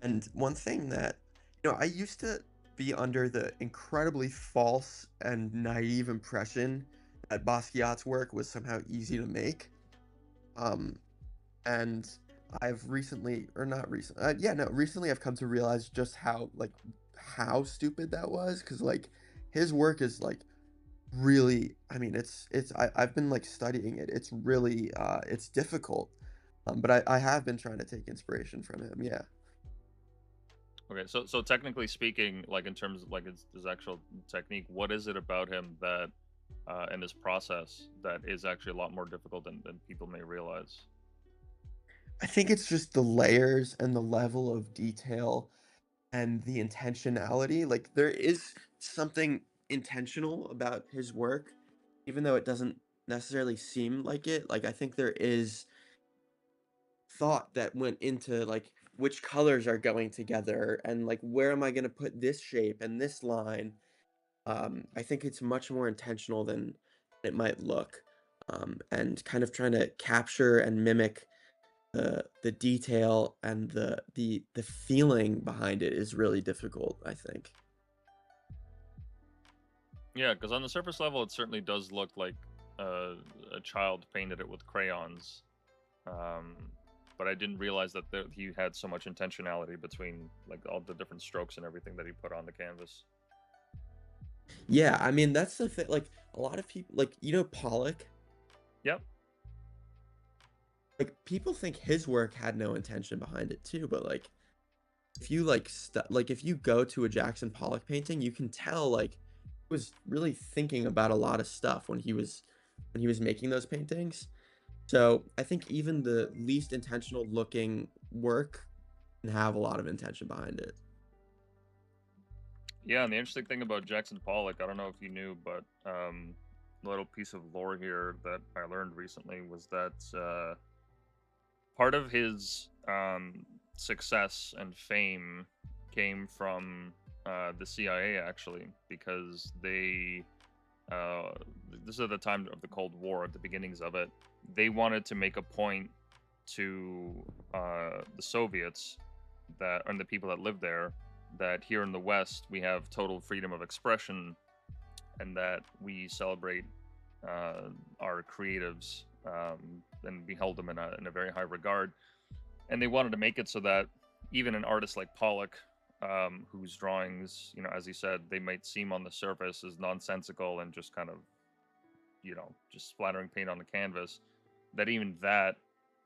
and one thing that, I used to be under the incredibly false and naive impression that Basquiat's work was somehow easy to make. Um, and I've recently, or not recently, yeah, no, recently I've come to realize just how stupid that was. Because, like, his work is, like, really, I mean, I've been, like, studying it. It's really, it's difficult. But I have been trying to take inspiration from him. Yeah. Okay, so technically speaking, like in terms of like his actual technique, what is it about him that and his process that is actually a lot more difficult than people may realize? I think it's just the layers and the level of detail and the intentionality. Like there is something intentional about his work, even though it doesn't necessarily seem like it. Like I think there is thought that went into like which colors are going together and like where am I going to put this shape and this line. I think it's much more intentional than it might look, and kind of trying to capture and mimic the detail and the feeling behind it is really difficult, I think. Yeah, because on the surface level, it certainly does look like uh, a child painted it with crayons. Um, but I didn't realize that he had so much intentionality between like all the different strokes and everything that he put on the canvas. Yeah, I mean that's the thing. Like a lot of people, like Pollock, Yep. like people think his work had no intention behind it too, but like if you like like if you go to a Jackson Pollock painting, you can tell like he was really thinking about a lot of stuff when he was making those paintings. So I think even the least intentional looking work can have a lot of intention behind it. Yeah, and the interesting thing about Jackson Pollock, I don't know if you knew, but a little piece of lore here that I learned recently was that part of his success and fame came from the CIA actually, because they uh, this is at the time of the Cold War, at the beginnings of it. They wanted to make a point to the Soviets that and the people that live there that here in the West we have total freedom of expression and that we celebrate our creatives and we hold them in a very high regard. And they wanted to make it so that even an artist like Pollock, whose drawings, as he said, they might seem on the surface as nonsensical and just kind of, just splattering paint on the canvas, that even that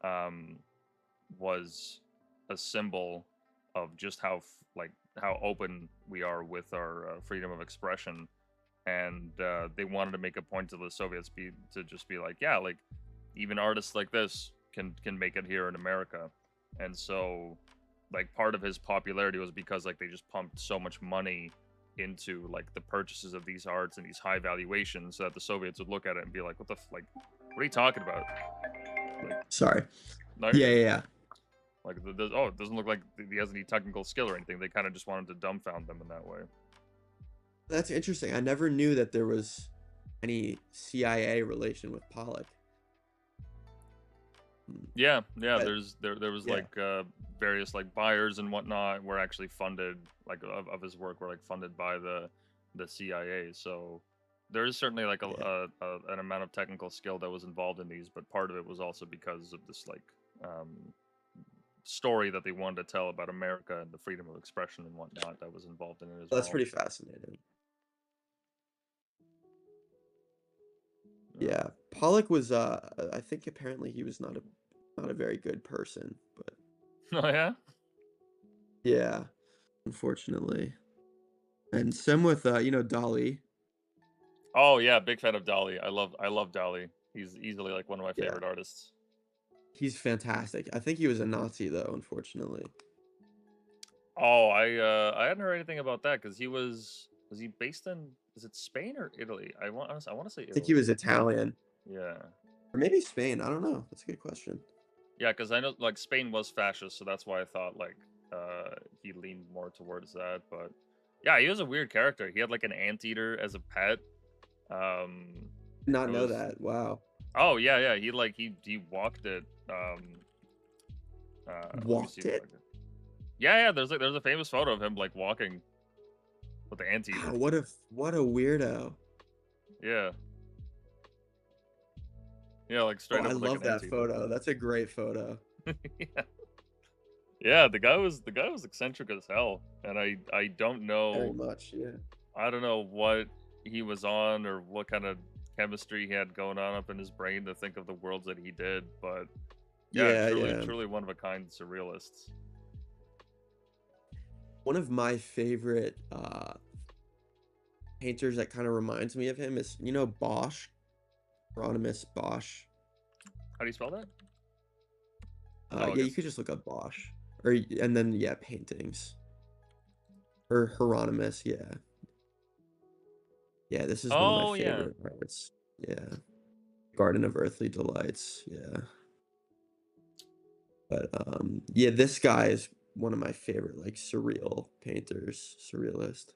um, was a symbol of just how open we are with our freedom of expression. And they wanted to make a point to the Soviets to just be like, yeah, like even artists like this can make it here in America. And so like part of his popularity was because like they just pumped so much money into like the purchases of these arts and these high valuations so that the Soviets would look at it and be like, like what are you talking about? Like, Sorry. no, you're Yeah, good. yeah, yeah. Like, oh, it doesn't look like he has any technical skill or anything. They kind of just wanted to dumbfound them in that way. That's interesting. I never knew that there was any CIA relation with Pollock. Hmm. Yeah. But There was yeah, like various like buyers and whatnot were actually funded like of his work were like funded by the CIA. So there is certainly like yeah. an amount of technical skill that was involved in these, but part of it was also because of this like story that they wanted to tell about America and the freedom of expression and whatnot that was involved in it as That's well. pretty fascinating. Yeah. Yeah, Pollock was. I think apparently he was not a very good person, but Oh yeah. yeah, unfortunately. And same with Dolly. Oh yeah, big fan of Dolly. I love Dolly. He's easily like one of my Yeah, favorite artists. he's fantastic. I think he was a Nazi though, unfortunately. Oh, I hadn't heard anything about that because was he based in, is it Spain or Italy? I want to say I think he Italy. was Italian Yeah. or maybe Spain. I don't know. That's a good question. Yeah, because I know like Spain was fascist, so that's why I thought like he leaned more towards that. But yeah, he was a weird character. He had like an anteater as a pet. Um, Did not it know was that. Wow. Oh yeah. He walked it. Let me see Walked if I it? can. Yeah. There's a famous photo of him like walking with the Wow, anteater. what a weirdo. Yeah. Yeah, like Oh, straight I up with like love an that anteater. photo. That's a great photo. Yeah. Yeah, the guy was eccentric as hell, and Very much, yeah. I don't know what he was on or what kind of chemistry he had going on up in his brain to think of the worlds that he did, but Yeah, Yeah, truly, yeah. truly one of a kind surrealists. One of my favorite painters that kind of reminds me of him is, Bosch, Hieronymus Bosch. How do you spell that? Oh, I Yeah, you guess. could just look up Bosch, and then yeah, paintings or Hieronymus. Yeah, yeah. This is one of my Oh yeah. favorite artists. Yeah, Garden of Earthly Delights. Yeah, but yeah, this guy is one of my favorite like surreal painters, surrealist.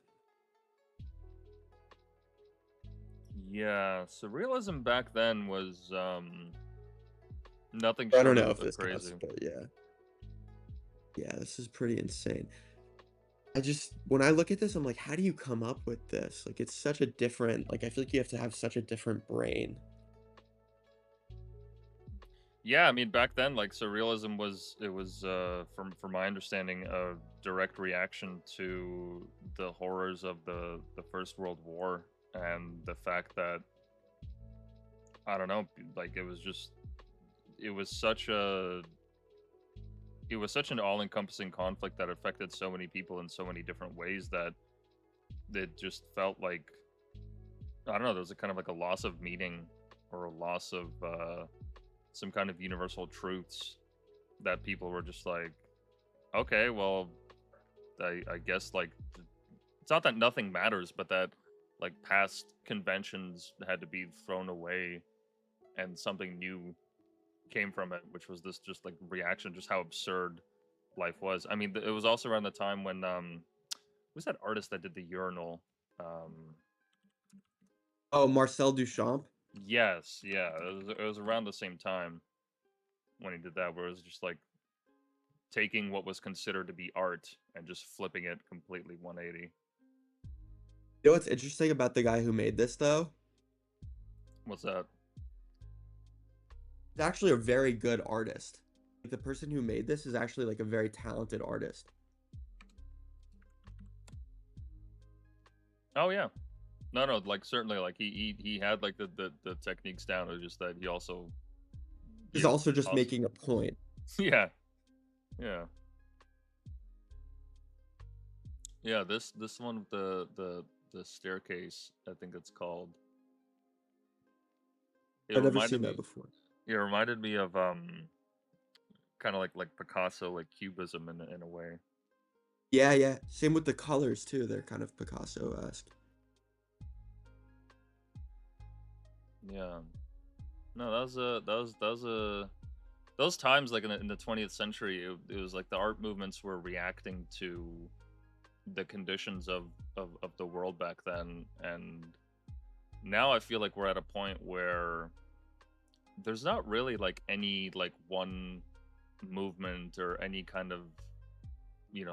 Yeah, surrealism back then was nothing I don't short know if of this counts, crazy. but yeah, yeah, this is pretty insane. I just when I look at this, I'm like, how do you come up with this? Like, it's such a different. Like, I feel like you have to have such a different brain. Yeah, I mean back then, like surrealism was from my understanding a direct reaction to the horrors of the First World War and the fact that I don't know, like it was such a it was such an all-encompassing conflict that affected so many people in so many different ways that it just felt like I don't know, there was a kind of like a loss of meaning or a loss of some kind of universal truths that people were just like, okay, well, I guess like it's not that nothing matters, but that like past conventions had to be thrown away and something new came from it, which was this just like reaction, just how absurd life was. I mean, it was also around the time when who's that artist that did the urinal? Um, Oh, Marcel Duchamp. yes, yeah, it was around the same time when he did that, where it was just like taking what was considered to be art and just flipping it completely 180. You know what's interesting about the guy who made this though? What's that? He's actually a very good artist. Like, the person who made this is actually like a very talented artist. Oh yeah, no, like certainly, like he had like the techniques down. It was just that he also, He's you know, also just also, making a point. yeah, yeah, yeah. This one with the staircase, I think it's called. It I've never reminded seen that me. before. It reminded me of kind of like Picasso, like Cubism in a way. Yeah, yeah. Same with the colors too. They're kind of Picasso-esque. Yeah. No, that was a that was a those times like in the 20th century. It was like the art movements were reacting to the conditions of the world back then, and now I feel like we're at a point where there's not really like any like one movement or any kind of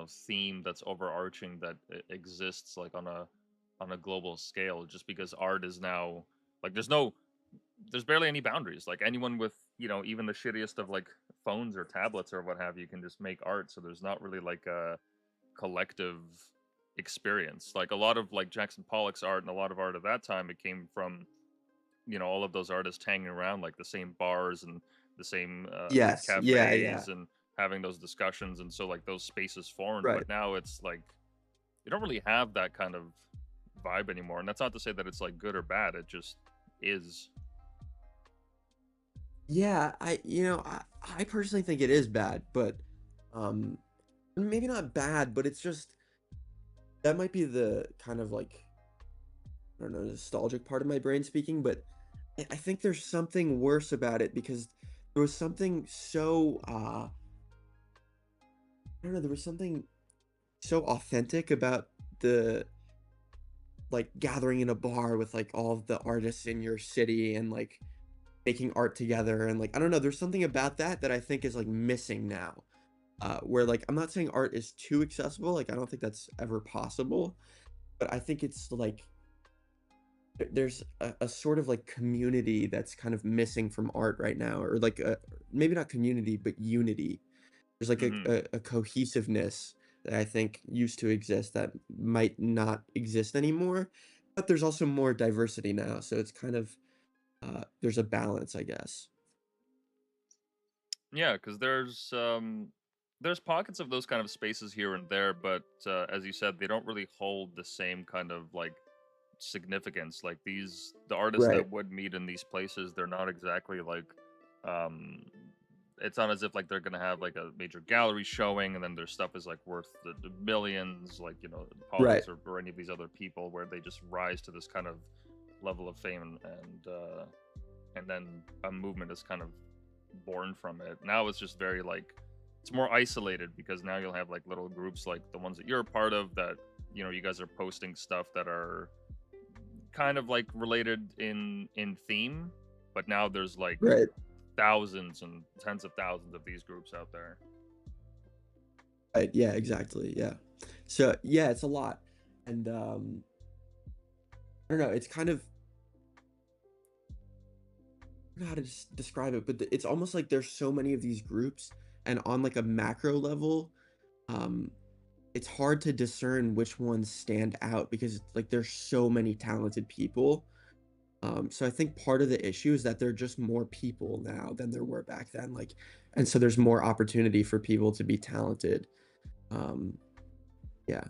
theme that's overarching that exists like on a global scale, just because art is now like there's barely any boundaries. Like anyone with even the shittiest of like phones or tablets or what have you can just make art, so there's not really like a collective experience. Like a lot of like Jackson Pollock's art and a lot of art of that time, it came from all of those artists hanging around like the same bars and the same Yes. Yeah, yeah. cafes and having those discussions, and so like those spaces formed. Right. But now it's like you don't really have that kind of vibe anymore, and that's not to say that it's like good or bad. It just is. Yeah, I personally think it is bad, but um maybe not bad, but it's just that might be the kind of like I don't know, nostalgic part of my brain speaking, but I think there's something worse about it because there was something so I don't know, there was something so authentic about the like gathering in a bar with like all of the artists in your city and like making art together and like I don't know, there's something about that that I think is like missing now. Where like I'm not saying art is too accessible, like I don't think that's ever possible, but I think it's like there's a sort of like community that's kind of missing from art right now, or like maybe not community, but unity. There's like Hmm. a cohesiveness that I think used to exist that might not exist anymore, but there's also more diversity now, so it's kind of there's a balance, I guess. Yeah, because there's pockets of those kind of spaces here and there, but as you said, they don't really hold the same kind of like significance. Like the artists Right. that would meet in these places, they're not exactly like, um, it's not as if like they're gonna have like a major gallery showing, and then their stuff is like worth the millions, like Right. Pauls or any of these other people, where they just rise to this kind of level of fame and then a movement is kind of born from it. Now it's just very like it's more isolated because now you'll have like little groups like the ones that you're a part of that you guys are posting stuff that are kind of like related in theme, but now there's like Right. thousands and tens of thousands of these groups out there. Right. Yeah, exactly. Yeah. So yeah, it's a lot. And I don't know, it's kind of I don't know how to describe it, but it's almost like there's so many of these groups, and on like a macro level, um, it's hard to discern which ones stand out because like there's so many talented people. So I think part of the issue is that there are just more people now than there were back then. Like, and so there's more opportunity for people to be talented. Um, yeah,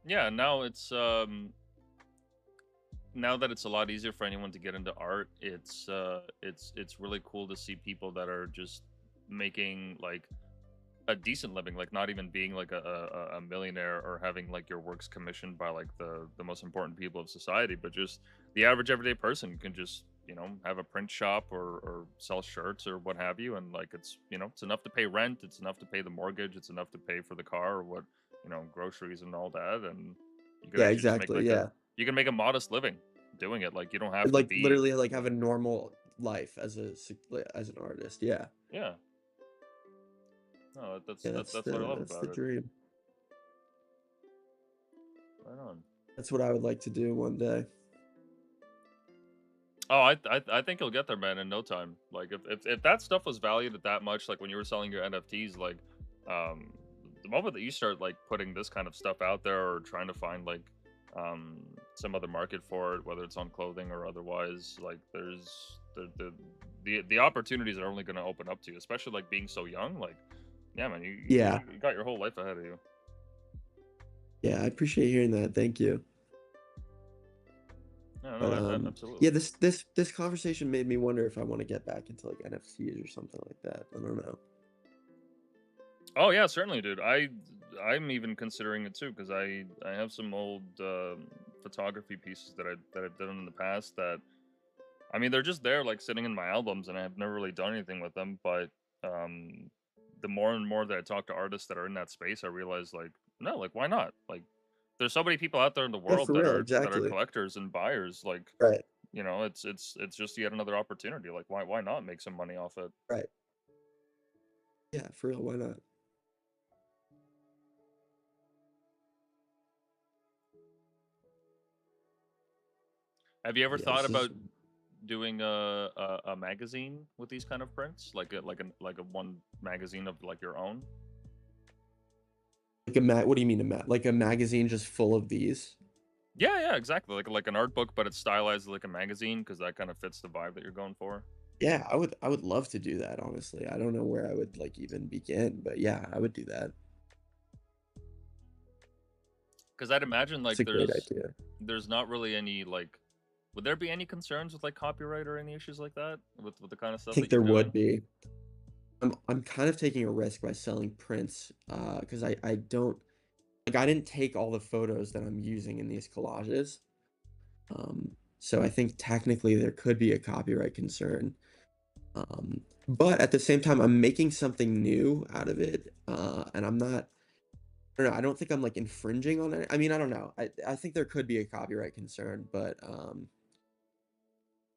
Yeah, now now that it's a lot easier for anyone to get into art, it's really cool to see people that are just making like a decent living, like not even being like a millionaire or having like your works commissioned by like the most important people of society, but just the average everyday person can just have a print shop or sell shirts or what have you, and like it's enough to pay rent, it's enough to pay the mortgage, it's enough to pay for the car or what groceries and all that, and you could yeah, actually just make exactly. like Yeah, you can make a modest living doing it. Like you don't have to like be. literally like have a normal life as as an artist. Yeah, Yeah, no, that's yeah, that's what I love that's the about it. dream. Right on. That's what I would like to do one day. Oh, I think you'll get there, man, in no time. Like if that stuff was valued at that much, like when you were selling your NFTs, like um the moment that you start like putting this kind of stuff out there or trying to find like um some other market for it, whether it's on clothing or otherwise, like there's the opportunities are only going to open up to you, especially like being so young. Like, yeah, man, Yeah, you got your whole life ahead of you. yeah, I appreciate hearing that. Thank you. No, no, But absolutely. yeah, this conversation made me wonder if I want to get back into like NFTs or something like that. I don't know. Oh yeah, certainly, dude. I'm even considering it too because I have some old photography pieces that I've done in the past that I mean they're just there like sitting in my albums and I've never really done anything with them. But um, the more and more that I talk to artists that are in that space, I realize like no, like why not? Like there's so many people out there in the Yeah, world for real, that are exactly. collectors and buyers. Like Right, it's just yet another opportunity. Like why not make some money off it? right. Yeah, for real. Why not? Have you ever Yeah, thought this is about doing a magazine with these kind of prints, like a one magazine of like your own? like a What do you mean a like a magazine just full of these? Yeah, yeah, exactly. Like an art book, but it's stylized like a magazine because that kind of fits the vibe that you're going for. Yeah, I would love to do that. Honestly, I don't know where I would like even begin, but yeah, I would do that. Because I'd imagine It's like a great idea. there's not really any like, would there be any concerns with like copyright or any issues like that with the kind of I stuff that think you're there would doing? be. I'm kind of taking a risk by selling prints, because I don't like I didn't take all the photos that I'm using in these collages. So I think technically there could be a copyright concern. But at the same time, I'm making something new out of it, and I don't know. I don't think I'm like infringing on it. I mean, I don't know. I think there could be a copyright concern, but I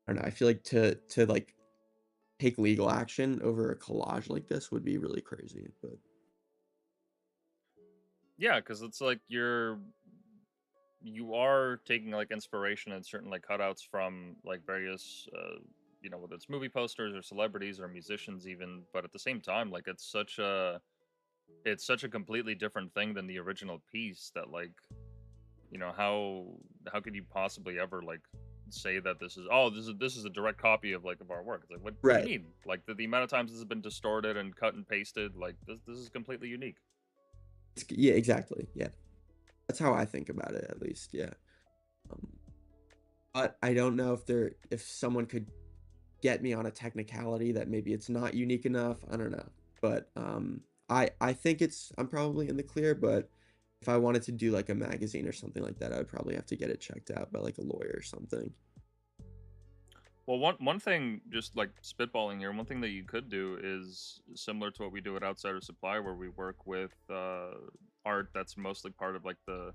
don't know. I feel like to like take legal action over a collage like this would be really crazy. But Yeah, because it's like you are taking like inspiration and certain like cutouts from like various whether it's movie posters or celebrities or musicians even, but at the same time like it's such a completely different thing than the original piece that like how could you possibly ever like say that this is a direct copy of like of our work. It's like, what do you Right. mean? Like the amount of times this has been distorted and cut and pasted, like this is completely unique. Yeah, exactly. Yeah. That's how I think about it, at least. Yeah. Um, but I don't know if someone could get me on a technicality that maybe it's not unique enough. I don't know. But I think I'm probably in the clear, but if I wanted to do like a magazine or something like that, I would probably have to get it checked out by like a lawyer or something. Well, one thing, just like spitballing here, one thing that you could do is similar to what we do at Outsider Supply, where we work with art that's mostly part of like the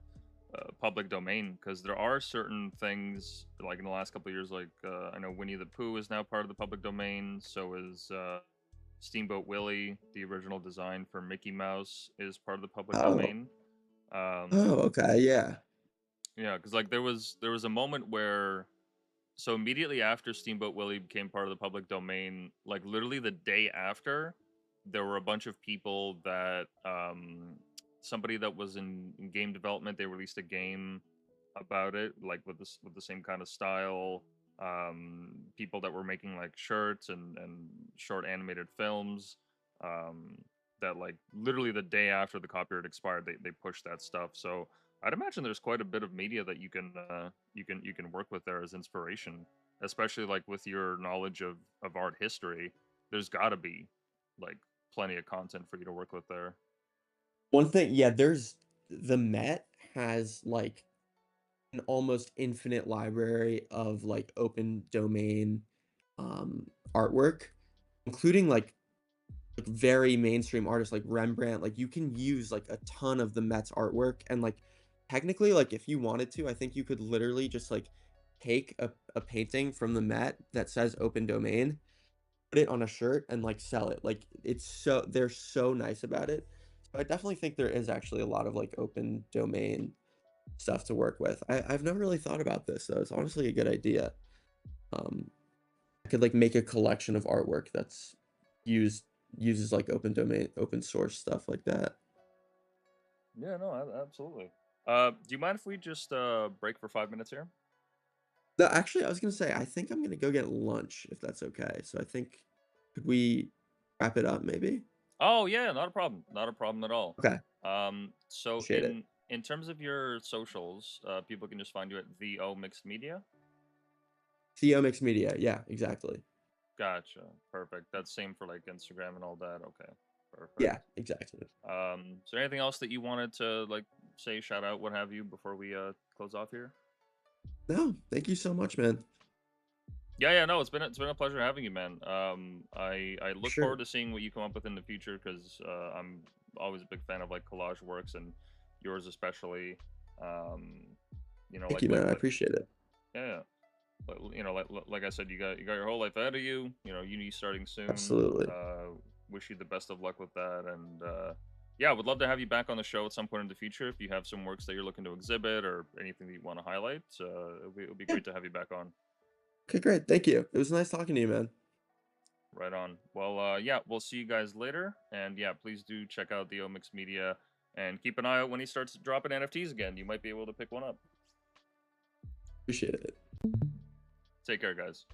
public domain, because there are certain things like in the last couple of years, like I know Winnie the Pooh is now part of the public domain. So is Steamboat Willie. The original design for Mickey Mouse is part of the public Oh. domain. Um, Oh, okay. Yeah. yeah, because like there was a moment where so immediately after Steamboat Willie became part of the public domain, like literally the day after, there were a bunch of people that somebody that was in game development, they released a game about it, like with the same kind of style. People that were making like shirts and short animated films. Um, that like literally the day after the copyright expired, they pushed that stuff. So I'd imagine there's quite a bit of media that you can work with there as inspiration, especially like with your knowledge of art history. There's got to be like plenty of content for you to work with there. One thing, yeah, there's the Met has like an almost infinite library of like open domain artwork, including like very mainstream artists like Rembrandt. Like you can use like a ton of the Met's artwork and like technically like if you wanted to, I think you could literally just like take a painting from the Met that says open domain, put it on a shirt and like sell it. Like they're so nice about it. So I definitely think there is actually a lot of like open domain stuff to work with. I've never really thought about this though. It's honestly a good idea. Um, I could like make a collection of artwork that's used uses like open domain, open source stuff like that. Yeah, no, absolutely. Do you mind if we just break for 5 minutes here? No, actually, I was gonna say I think I'm gonna go get lunch if that's okay. So I think could we wrap it up maybe? Oh yeah, not a problem. Not a problem at all. Okay, So appreciate it. in terms of your socials, people can just find you at Theo Mixed Media. Theomixedmedia, yeah, exactly. Gotcha. Perfect. That's same for like Instagram and all that. Okay. Perfect. Yeah, exactly. Is there anything else that you wanted to like say, shout out, what have you, before we close off here? No, thank you so much, man. Yeah, yeah, no, it's been a pleasure having you, man. I For look sure. forward to seeing what you come up with in the future, because I'm always a big fan of like collage works, and yours especially. Um, Thank you, man. I appreciate it. yeah, yeah. Like I said, you got your whole life ahead of you. Uni starting soon. Absolutely. Wish you the best of luck with that, and yeah, would love to have you back on the show at some point in the future if you have some works that you're looking to exhibit or anything that you want to highlight. It'll be Yeah. great to have you back on. Okay, great. Thank you. It was nice talking to you, man. Right on. Well, yeah, we'll see you guys later, and yeah, please do check out the Omix Media and keep an eye out when he starts dropping NFTs again. You might be able to pick one up. Appreciate it. Take care, guys.